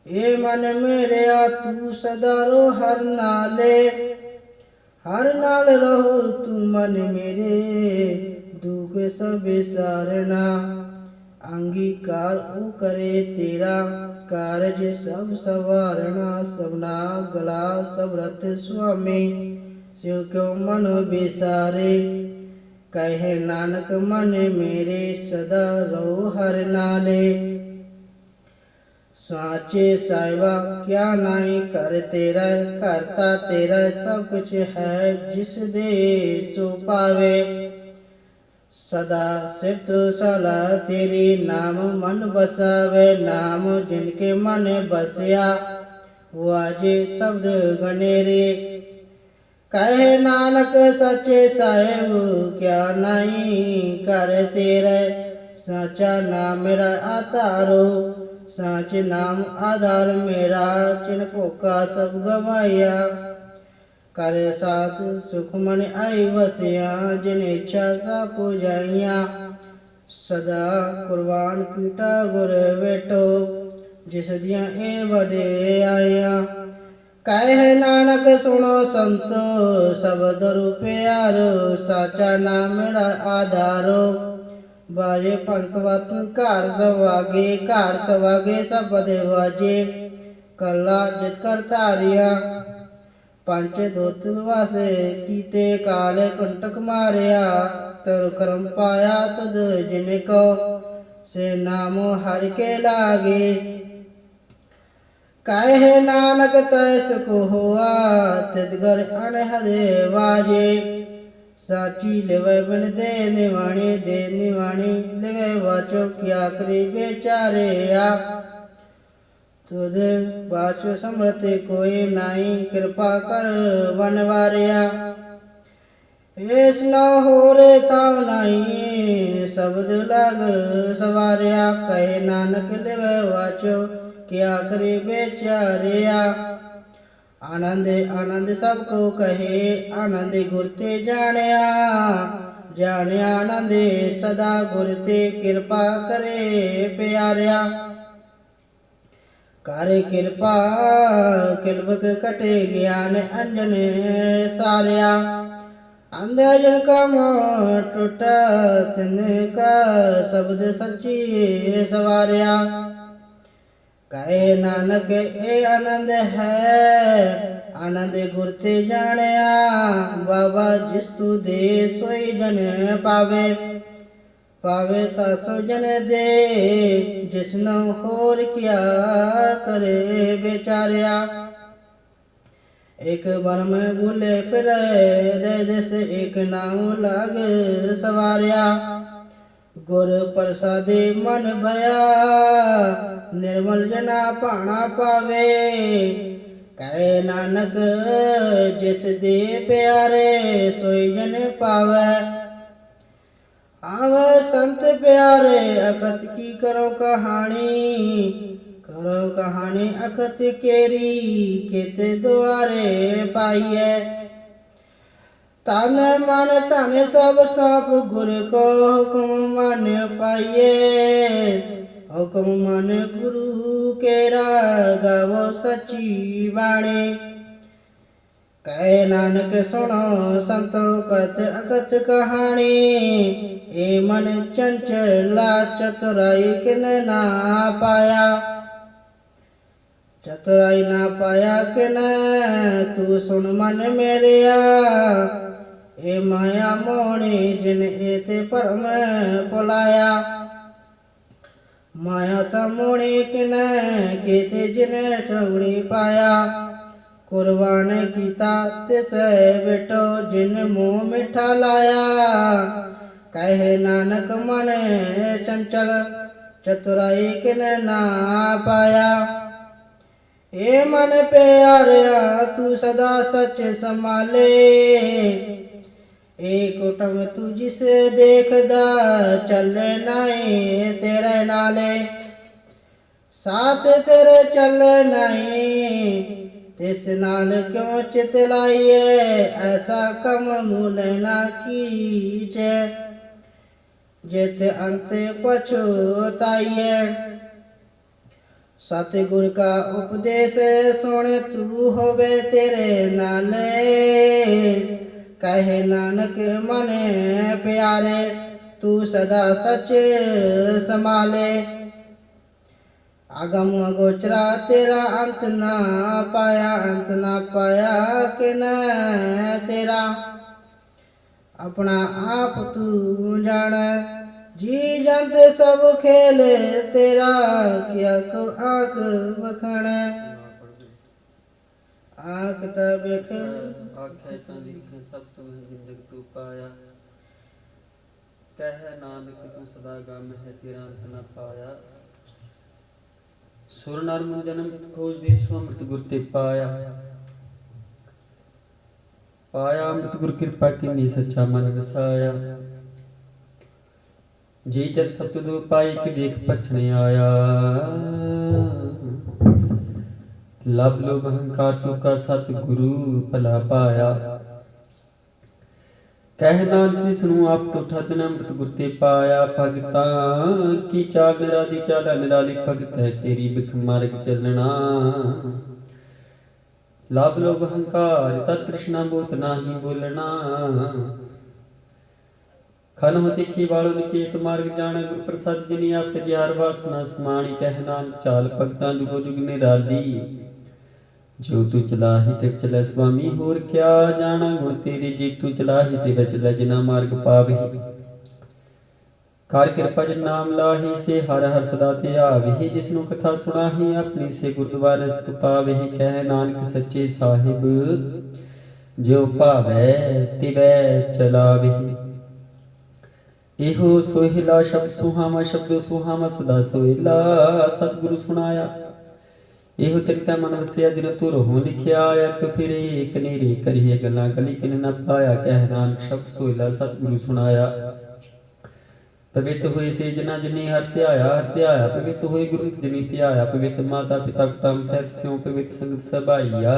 ए मन मेरे तू सदा रो हर नाले, हर नाल रहो तू मन मेरे। दुख सब विसारना, अंगीकार ऊ करे तेरा। कारज सब सवारना, सबना गला सब रत स्वामी। स्यो क्यों मन विसारे, कहे नानक मन मेरे। सदा रहो हर नाले। साचे साहिबा क्या नाई कर तेरा, करता तेरा सब कुछ है। जिस दे सो पावे, सदा सिफ्त सलाह तेरी। नाम मन बसावे, नाम जिनके मन बसया। वाजे शब्द गनेरे, कहे नानक सच्चे साहेब क्या नाई कर तेरे। साचा नाम मेरा आधारो, साच नाम आधार मेरा। चिन भोका सब गवाया, करे साथ सुख मन आई वसिया। जिन इच्छा सा पूजाइया, सदा कुर्बान कीटा गुर बेटो। जिस दिया ए बड़े आया, कहे नानक सुनो संतो। शब्द प्यारो, साचा नाम मेरा आधारो। बाजे पंचवत कार सवागे, कार सवागे सब बदे बाजे। कला जित कर तारिया, पंच दोत वासे कीते। काले कंटक मारिया, तर कर्म पाया तुद जिनको। से नामो हर के लागे, कहे नानक तैस को हुआ। तिदगर अनहदे बाजे, साची लेवे बिन दे निवाणी। दे निवाणी लेवे वाचो, क्या करी बेचारे आ। तुद बाच समृति कोई नाई, कृपा कर बनवारिया। ऐस न हो रे ताव नाई, शब्द लग सवारिया। कहे नानक लेवे वाचो, क्या करे बेचारिया। आनंद आनंद सबको कहे, आनंद गुरते जानिया। जानिया आनंद सदा गुरते, कृपा करे प्यारिया। करे कृपा किलबक कटे, ज्ञान अंजन सारिया। अंधजन का मोह टूटा, तिनका शब्द सच्ची सवारिया। कहे नानक ए आनंद है, आनंद गुरते जानिया। बाबा जिस तू दे सोई जन पावे, पावे तासो जन दे। जिसनो होर क्या करे बेचारिया। एक वन में बुले फिरे, दे देश एक नाम लाग सवारिया। गुर प्रसादे मन भया निर्मल जना भाना पावे। कहे नानक जिस दे प्यारे सोई जन पावे। आवे संत प्यारे अकत की करो कहानी अकत केरी केते द्वारे पाइए। तन मन धन सब सौंप गुर को हुक्म मन पाइए। हुक्म मन गुरु केरा गावो सच्ची बाणी। कहे नानक सुनो संतो कथ अकथ कहानी। ए मन चंचला चतुराई किन ना पाया। चतुराई ना पाया किन तू सुन मन मेरिया। ए माया मोणी जिन एते परम पुलाया। माया त मोणी किन केते जिन ठवणी पाया। कुर्बान कीता तिस बेटो जिन मुँह मिठा लाया। कहे नानक मन चंचल चतुराई किन ना पाया। ए मन प्यारिया तू सदा सच संभाले। ए कुटुम तू जिसे देखदा चले नाई तेरे नाले। साथ तेरे चले नाई तिस नाल क्यों चित लाइए। ऐसा कम मूल ना कीचे जित अंत पछताइए। सतगुर का उपदेश सुन तू होवे तेरे नाले। कहे नानक मन प्यारे तू सदा सच संभाले। अगम अगोचरा तेरा अंत ना पाया कि न तेरा। अपना आप तू जान जी जंत सब खेल तेरा। किया को आँख बखण आँख तबिख सब तू है जिंदग तू पाया। कह नानक तू सदा गम है तेरा अंत न पाया। सुर नर मुन जन्म खोज दिसो अमृत गुर ते पाया। पाया अमृत गुर कृपा किन्नी सच्चा मन वसाया। जी जन सत्य दो पाई कि देख परछने आया। लब लोभ अहंकार चूका सत गुरु भला पाया। कह नानक सुनु आप तो ठद अमृत गुर ते पाया। भगता की चाल निराली चाला निराली भगत है तेरी बिख मार्ग चलना। लाभ लोभ अहंकार तृष्णा बोत नाही बोलना। खन हो तिखी वालो निकेत मार्ग जाना। गुर प्रसाद जिनी आप तजियार वासना समाणी। कह नानक चाल भगता जुगो जुग निराली। जो तू चलाही ते चलै स्वामी होर क्या जाना। गुण तेरे जी तू चलाही ते चलै जिना मार्ग पावही। कर कृपा जिन नाम लाही से हर हर सदा ते आवही। जिसनु कथा सुनाही अपनी से गुरुद्वारे सुख पावही। कह नानक सच्चे साहिब जो भावै तिवै चलावही। एहो सोहिला शब्द सुहावा शब्द सुहावा सदा सोहिला। सतगुरु सुनाया एहो तिनका मन वसिया जिन तुर हो लिखिया। एक फिरे कनेरे करिए गल्लां कली किन न पाया। कह नानक शब्द सोहिला सतगुरु सुनाया। पवित हुए से जना जिन्हें हर त्याया। पवित हुए गुरु जिन्हें त्याया। पवित माता पिता कुटुंब सहित स्यों पवित संगत सभाइया।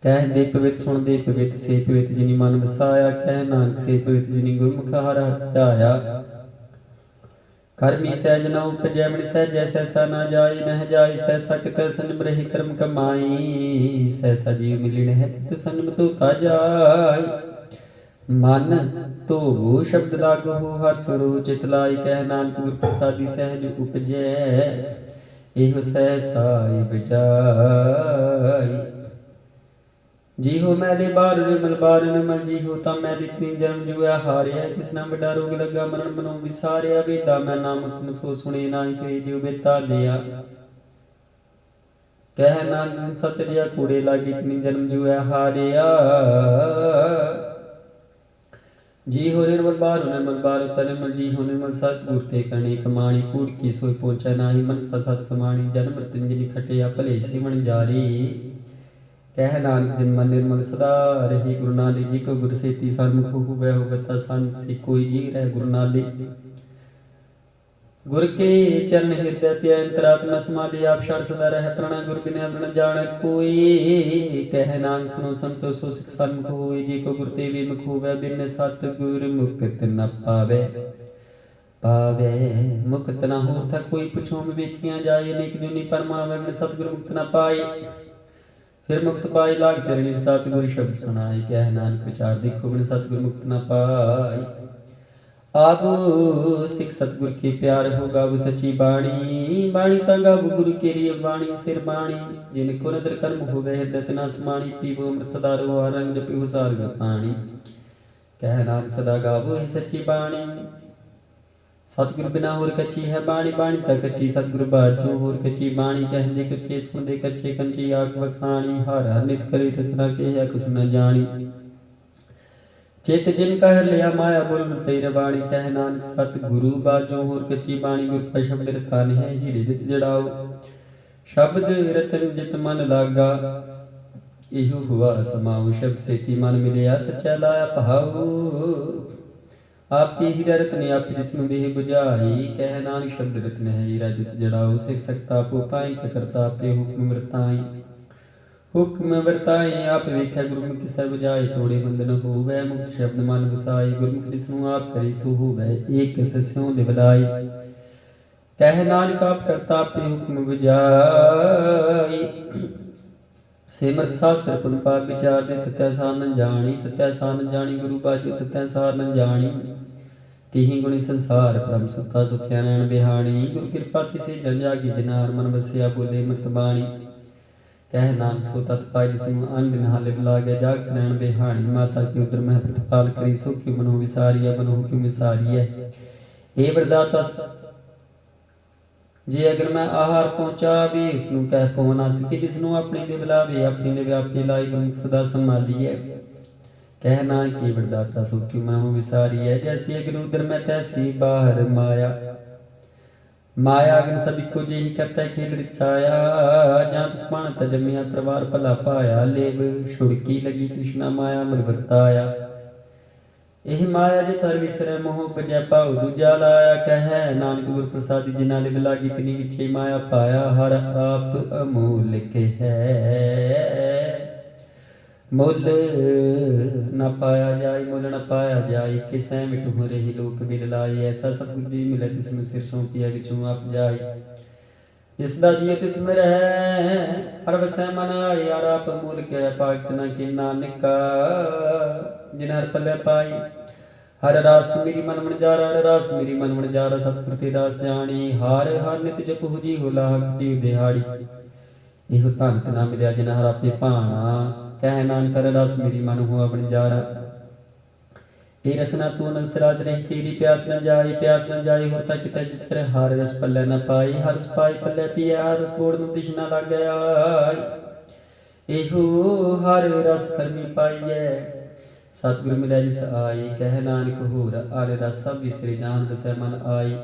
कह दे पवित सुन दे पवित से पवित जिन्हें मन वसाया। कह नानक से पवित जिन्हें गुरमुख हर हर त्याया। कर्मी सहज न उपजै मणि सहजै सहसा न जाय। नह जाय सहसा कित सन्म रही कर्म कमाई। सहसा जीव मिली नह कित सन्म धोता जाय। मन तो शब्द लागो हर सुरो चित लाई। कह नानक गुर प्रसादी सहज उपजै एहो सहसा बजाय। जी हो मैले बार निर्मल बार निर्मल जी हो तम मैं इतनी जन्म जुआ हारिया। किसना बड़ा रोग लगा मरण मनो विसारिया। वेदा मैं नाम तुम सो सुने नाई फिरे दियो बेता दिया। कह नानक सतरिया कूड़े लागे कितनी जन्म जुआ हारिया। जी हो निर्मल बार निर्मल बार निर्मल जी हो निर्मल सतगुर ते करणी कमाणी कूड़ की सोई पहुंचा नाही मन सा सत समाणी जन्म मृत्युंजलि खटिया भले सिमण जारी कह नानक जिन मन निर्मल सदा रही गुरु नानक जी को गुर सेती सन्मुख हुए होता सन से कोई जी रह गुरु नानक गुर के चरण हृदय ते अंतरात्मा समाधि आप क्षण सदा रह प्रण गुर बिना प्रण जान कोई कह नाम सुनो संतो सो सिख सन्मुख होई जी को गुर ते विमुख होवे बिन सत गुर मुक्त न पावे पावे मुक्त न हो था कोई पुछो में वेखियां जाए नेक दुनी परमावे बिन सतगुर मुक्त न पाई फिर मुक्त पाई लाग चरणी सतगुर शब्द सुनाई कह नानक विचार देखो बिन सतगुर मुक्त न पाई आप सिख सतगुर के प्यार हो गाव सची बाणी बाणी ता गाव गुरु के रिय बाणी सिर बाणी जिन को नदर कर्म हो गए हृदय नास माणी पीवो अमृत सदा रो रंग जपियो सारग पाणी कह नानक सदा गावो ही सची बाणी सतगुर बिना होर कच्ची है बाणी बाणी ता कच्ची सतगुर बाजो होर कच्ची बाणी कहंदे कच्चे सुनदे कच्चे कंची आख वखाणी हर हर नित करे रचना के है कुछ न जानी चित जिन कह लिया माया बोल तेरे बाणी कह नानक सत गुरु बाजो होर कच्ची बाणी गुर का शब्द रतन है हीरे जित जड़ाओ शब्द रतन जित मन लागा इहु हुआ समाओ शब्द से ती मन मिलिया सच्चा लाया भाव आप हीरा रत्न आप जिसमें देह बुझाई कह नानक शब्द रत्न है हीरा जित जड़ाओ सिख सकता पो पाई करता पे हुक्म वरताई हुक्म वरताई आप वेख्या गुरमुख किसा बुझाई तोड़े बंधन हो वै मुक्त शब्द मन वसाई गुरमुख जिसनु आप करी सो हो वै एक सस्यों दिवलाई कह नानक आप करता पे हुक्म बुझाई सेमत शास्त्र पुन पाठ विचार दे तत्या सार न जानी तत्या सार न जानी गुरु बाजो तत्या सार न जानी तिहि गुणी संसार परम सुता सुत्या नैन बिहानी गुरु कृपा तिसे जन जागी जिनार मन बसिया बोले मृत बाणी कह नानक सो तत् पाई जिसनु अन दिन हाले बुला गया जागत नैन बिहानी माता के उदर मह प्रतिपाल करी सो कि मनो विसारी है मनो क्यों विसारी है हे वरदाता जे अगर मैं आहार पहुंचा भी उसनु कह पहुना सके जिसनु अपने दे बुलावे अपने दे व्यापी लाई गुरमुख सदा संभाली है कह नानक के वरदाता सो कि मनो विसारी है जैसी अगर उदर में तैसी बाहर माया माया अग्न सभी को जे ही करता है खेल रिचाया जात स्पान तजमिया प्रवार भला पाया लेब छुड़की लगी कृष्णा माया मर वर्ताया एह माया जे तर विसरे मोह बजै पाऊ दूजा लाया कह नानक गुर प्रसादी जिना लिव लागी तिनी विछे माया पाया हर आप अमूल्य है मुल न पाया जाय मुल न पाया जाय किसै मिट हो रही लोक बिल लाई ऐसा सतगुर जी मिले तिसनु सिर सौंपिया विचों आप जाय जिसदा जिय तिस में रह हर वसै मन आए यार आप मूल के पाक न कि नानका जिन हर पले पाई हर रास मेरी मन मन जारा हर रास मेरी मन मन जारा सतगुर ते रास जानी हार हर नित जप हो जी हो लाख दी दिहाड़ी इहो धन तना मिलिया जिन हर अपने भाणा कह नानक रस मेरी मन हुआ बन जारा ए रसना तू नसराज रही तेरी प्यास न जाए होता किता जिचर हर रस पल्ले न पाई हर रस पाई पल्ले पिया हर रस बोड़ नु दिशना लग गया एहो हर रस करनी पाई है सतगुर मिले जिस आई कह नानक होर आर रस सब विसरे जान दसै मन आई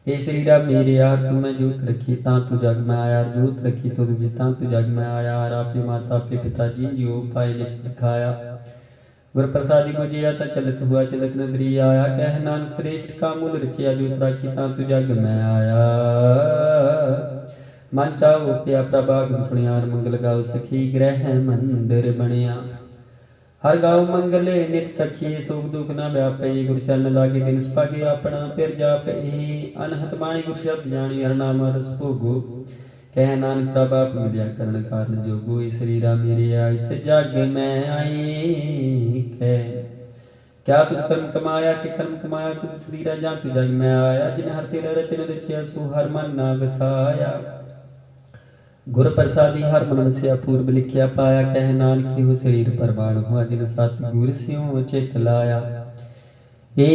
ए शरीरा मेरे यार तू मैं जोत रखी ता तू जग में आया जोत रखी तो ता तू जग में आया हर अपने माता अपने पिता जी जियो पाए दिखाया गुर प्रसादी को जिया ता चलत हुआ चलत नदरी आया कह नानक श्रेष्ठ का मूल रचिया जोत राखी ता तू जग में आया मन चाहो पिया प्रभाग सुनियार मंगल गाओ सखी ग्रह मंदिर बनिया हर गाँव मंगले नित सखिए सुख दुख न व्यापे गुर चरण लागे दिन सपागे अपना फिर जापे अनहत बाणी गुर शब्द जानी हर नाम रस भोगो कह नानक प्रभाप मिलिया करण कारण जोगो शरीरा मेरे आइस जग में आई कह क्या तुझ कर्म कमाया कि कर्म कमाया तुझ शरीरा जा तू जग में आया जिन हर तेरा रचन रचिया सो हर मन ना बसाया गुर प्रसादी हर मन वसिया पूर्व लिखिया पाया कह नानक हो शरीर परवान हुआ जिन सत गुर स्यों चित लाया ए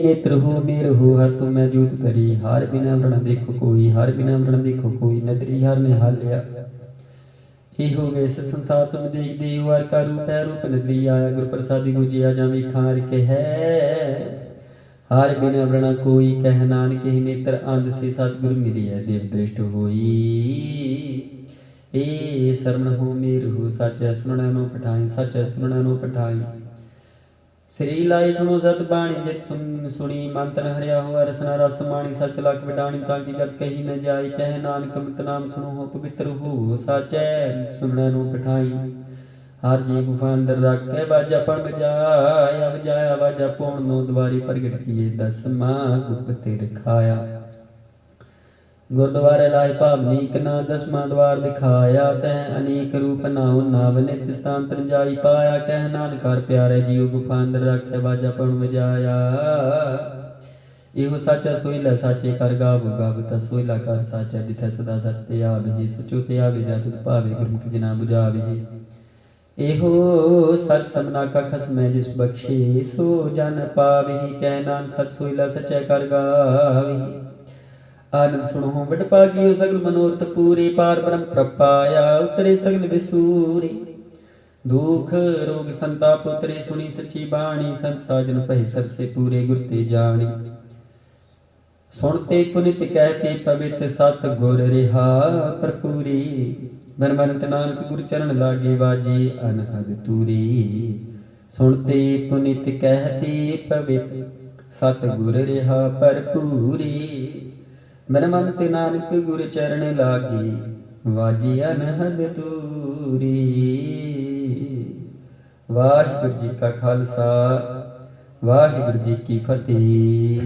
नेत्र हो मेर हो हर तू मैं जोत करी हर बिना वरण देखो कोई हर बिना वरण देखो कोई नदरी हर ने हालिया ਇਹੋ ਵੇਸ ਸੰਸਾਰ ਤੁਮ ਦੇਖਦੇ ਹੋ, ਹਰ ਕਾ ਰੂਪ ਹੈ ਰੂਪ ਨਦਰੀ ਆਇਆ, ਗੁਰ ਪ੍ਰਸਾਦੀ ਬੁਝਿਆ ਜਾਂ ਵੇਖਾਂ ਹਰ ਕੇ ਹੈ। ਹਰ ਬਿਨ ਵਰਣਾ ਕੋਈ ਕਹਿ, ਨਾਨਕ ਹੀ ਨੇਤਰ ਅੰਧ ਸੇ ਸਤਿਗੁਰ ਮਿਲਿਆ, ਦੇਵ ਦ੍ਰਿਸ਼ਟ ਹੋਈ। ਏ ਸਰਵਣ ਹੋ ਮੇਰ ਹੋ, ਸੱਚ ਸੁਣਨ ਨੂੰ ਪਠਾਈ, ਸੱਚ ਸੁਣਨ ਨੂੰ ਪਠਾਈ। ਸ੍ਰੀ ਲਾਈ ਸੁਣੋ ਸਤ ਬਾਣੀ, ਜਿਤ ਸੁਣੀ ਮਨ ਤਨ ਹਰਿਆ ਹੋ, ਰਸਨਾ ਰਸ ਮਾਣੀ, ਸੱਚ ਲਖ ਵਡਾਣੀ, ਤਾਂ ਕੀ ਗਤ ਕਹੀ ਨ ਜਾਈ। ਕਹਿ ਨਾਨਕ ਅੰਮ੍ਰਿਤ ਨਾਮ ਸੁਣੋ ਹੋ, ਪਵਿੱਤਰ ਹੋ, ਸਾਚੈ ਸੁਣਨ ਨੂੰ ਪਠਾਈ। ਹਰ ਜੀ ਗੁਫਾ ਅੰਦਰ ਰੱਖ ਕੇ ਬਾਜਾ ਪਣ ਬਜਾਇਆ, ਵਜਾਇਆ ਬਾਜਾ ਪੌਣ ਨੋ ਦੁਆਰੀ ਪ੍ਰਗਟ ਕੀਏ, ਦਸਵਾਂ ਗੁਪਤ ਰਖਾਇਆ। ਗੁਰਦੁਆਰੇ ਲਾਇ ਭਾਵਨੀ ਕਨਾ, ਦਸਵਾਂ ਦਵਾਰ ਦਿਖਾਇਆ, ਤੈ ਅਨੇਕ ਰੂਪ ਨਾਉ ਨਾਵ, ਨਿਤ ਸਥਾਨ ਤਨ ਜਾਈ ਪਾਇਆ। ਕਹਿ ਨਾਨਕ ਹਰ ਪਿਆਰੇ ਜੀਉ, ਗੁਫਾ ਅੰਦਰ ਰੱਖਿਆ ਬਾਜਾ ਪਣ ਵਜਾਇਆ। ਇਹੋ ਸਾਚਾ ਸੋਇਲਾ, ਸਾਚੇ ਕਰ ਗਾਵ ਗਾਵ, ਤਾ ਸੋਇਲਾ ਕਰ ਸਾਚਾ, ਜਿਥੈ ਸਦਾ ਸਤਿ ਆਵੇ। ਸਚੋ ਤੇ ਆਵੇ ਜਾ ਤੁਧ ਭਾਵੇ, ਗੁਰਮੁਖ ਜਿਨਾ ਬੁਝਾਵੇ। ਇਹੋ ਸਚ ਸਭਨਾ ਕਾ ਖਸਮੈ, ਜਿਸ ਬਖਸ਼ੇ ਸੋ ਜਨ ਪਾਵੇ। ਕਹਿ ਨਾਨਕ ਸਚ ਸੋਇਲਾ, ਸਚੈ ਕਰ ਗਾਵੇ। ਆਨੰਦ ਸੁਣੋ ਵਡ ਭਾਗਿਓ, ਸਗਲ ਮਨੋਰਥ ਪੂਰੇ, ਪਾਰ ਬ੍ਰਹਮ ਪ੍ਰਪਾਇਆ, ਉਤਰੇ ਸਗਲ ਵਿਸੂਰੇ। ਦੁਖ ਰੋਗ ਸੰਤਾਪ ਉਤਰੇ, ਸੁਣੀ ਸੱਚੀ ਬਾਣੀ, ਸੰਤ ਸਾਜਨ ਭਏ ਸਰਸੇ ਪੂਰੇ, ਗੁਰ ਤੇ ਜਾਣੀ। ਸੁਣਤੇ ਪੁਨਿਤ ਕਹਿਤੇ ਪਵਿੱਤ, ਸਤ ਗੁਰ ਰਿਹਾ ਭਰਪੂਰੀ। ਬਨਵੰਤ ਨਾਨਕ ਗੁਰ ਚਰਨ ਲਾਗੇ, ਵਾਜੇ ਅਨਹਦ ਤੂਰੀ। ਸੁਣਤੇ ਪੁਨਿਤ ਕਹਿਤੇ ਪਵਿੱਤ, ਸਤ ਗੁਰ ਰਿਹਾ ਭਰਪੂਰੀ। ਬਨਵੰਤ ਨਾਨਕ ਗੁਰ ਚਰਨ ਲਾਗੇ, ਵਾਜੇ ਅਨਹਦ ਤੂਰੀ। ਵਾਹਿਗੁਰੂ ਜੀ ਕਾ ਖਾਲਸਾ, ਵਾਹਿਗੁਰੂ ਜੀ ਕੀ ਫਤਿਹ।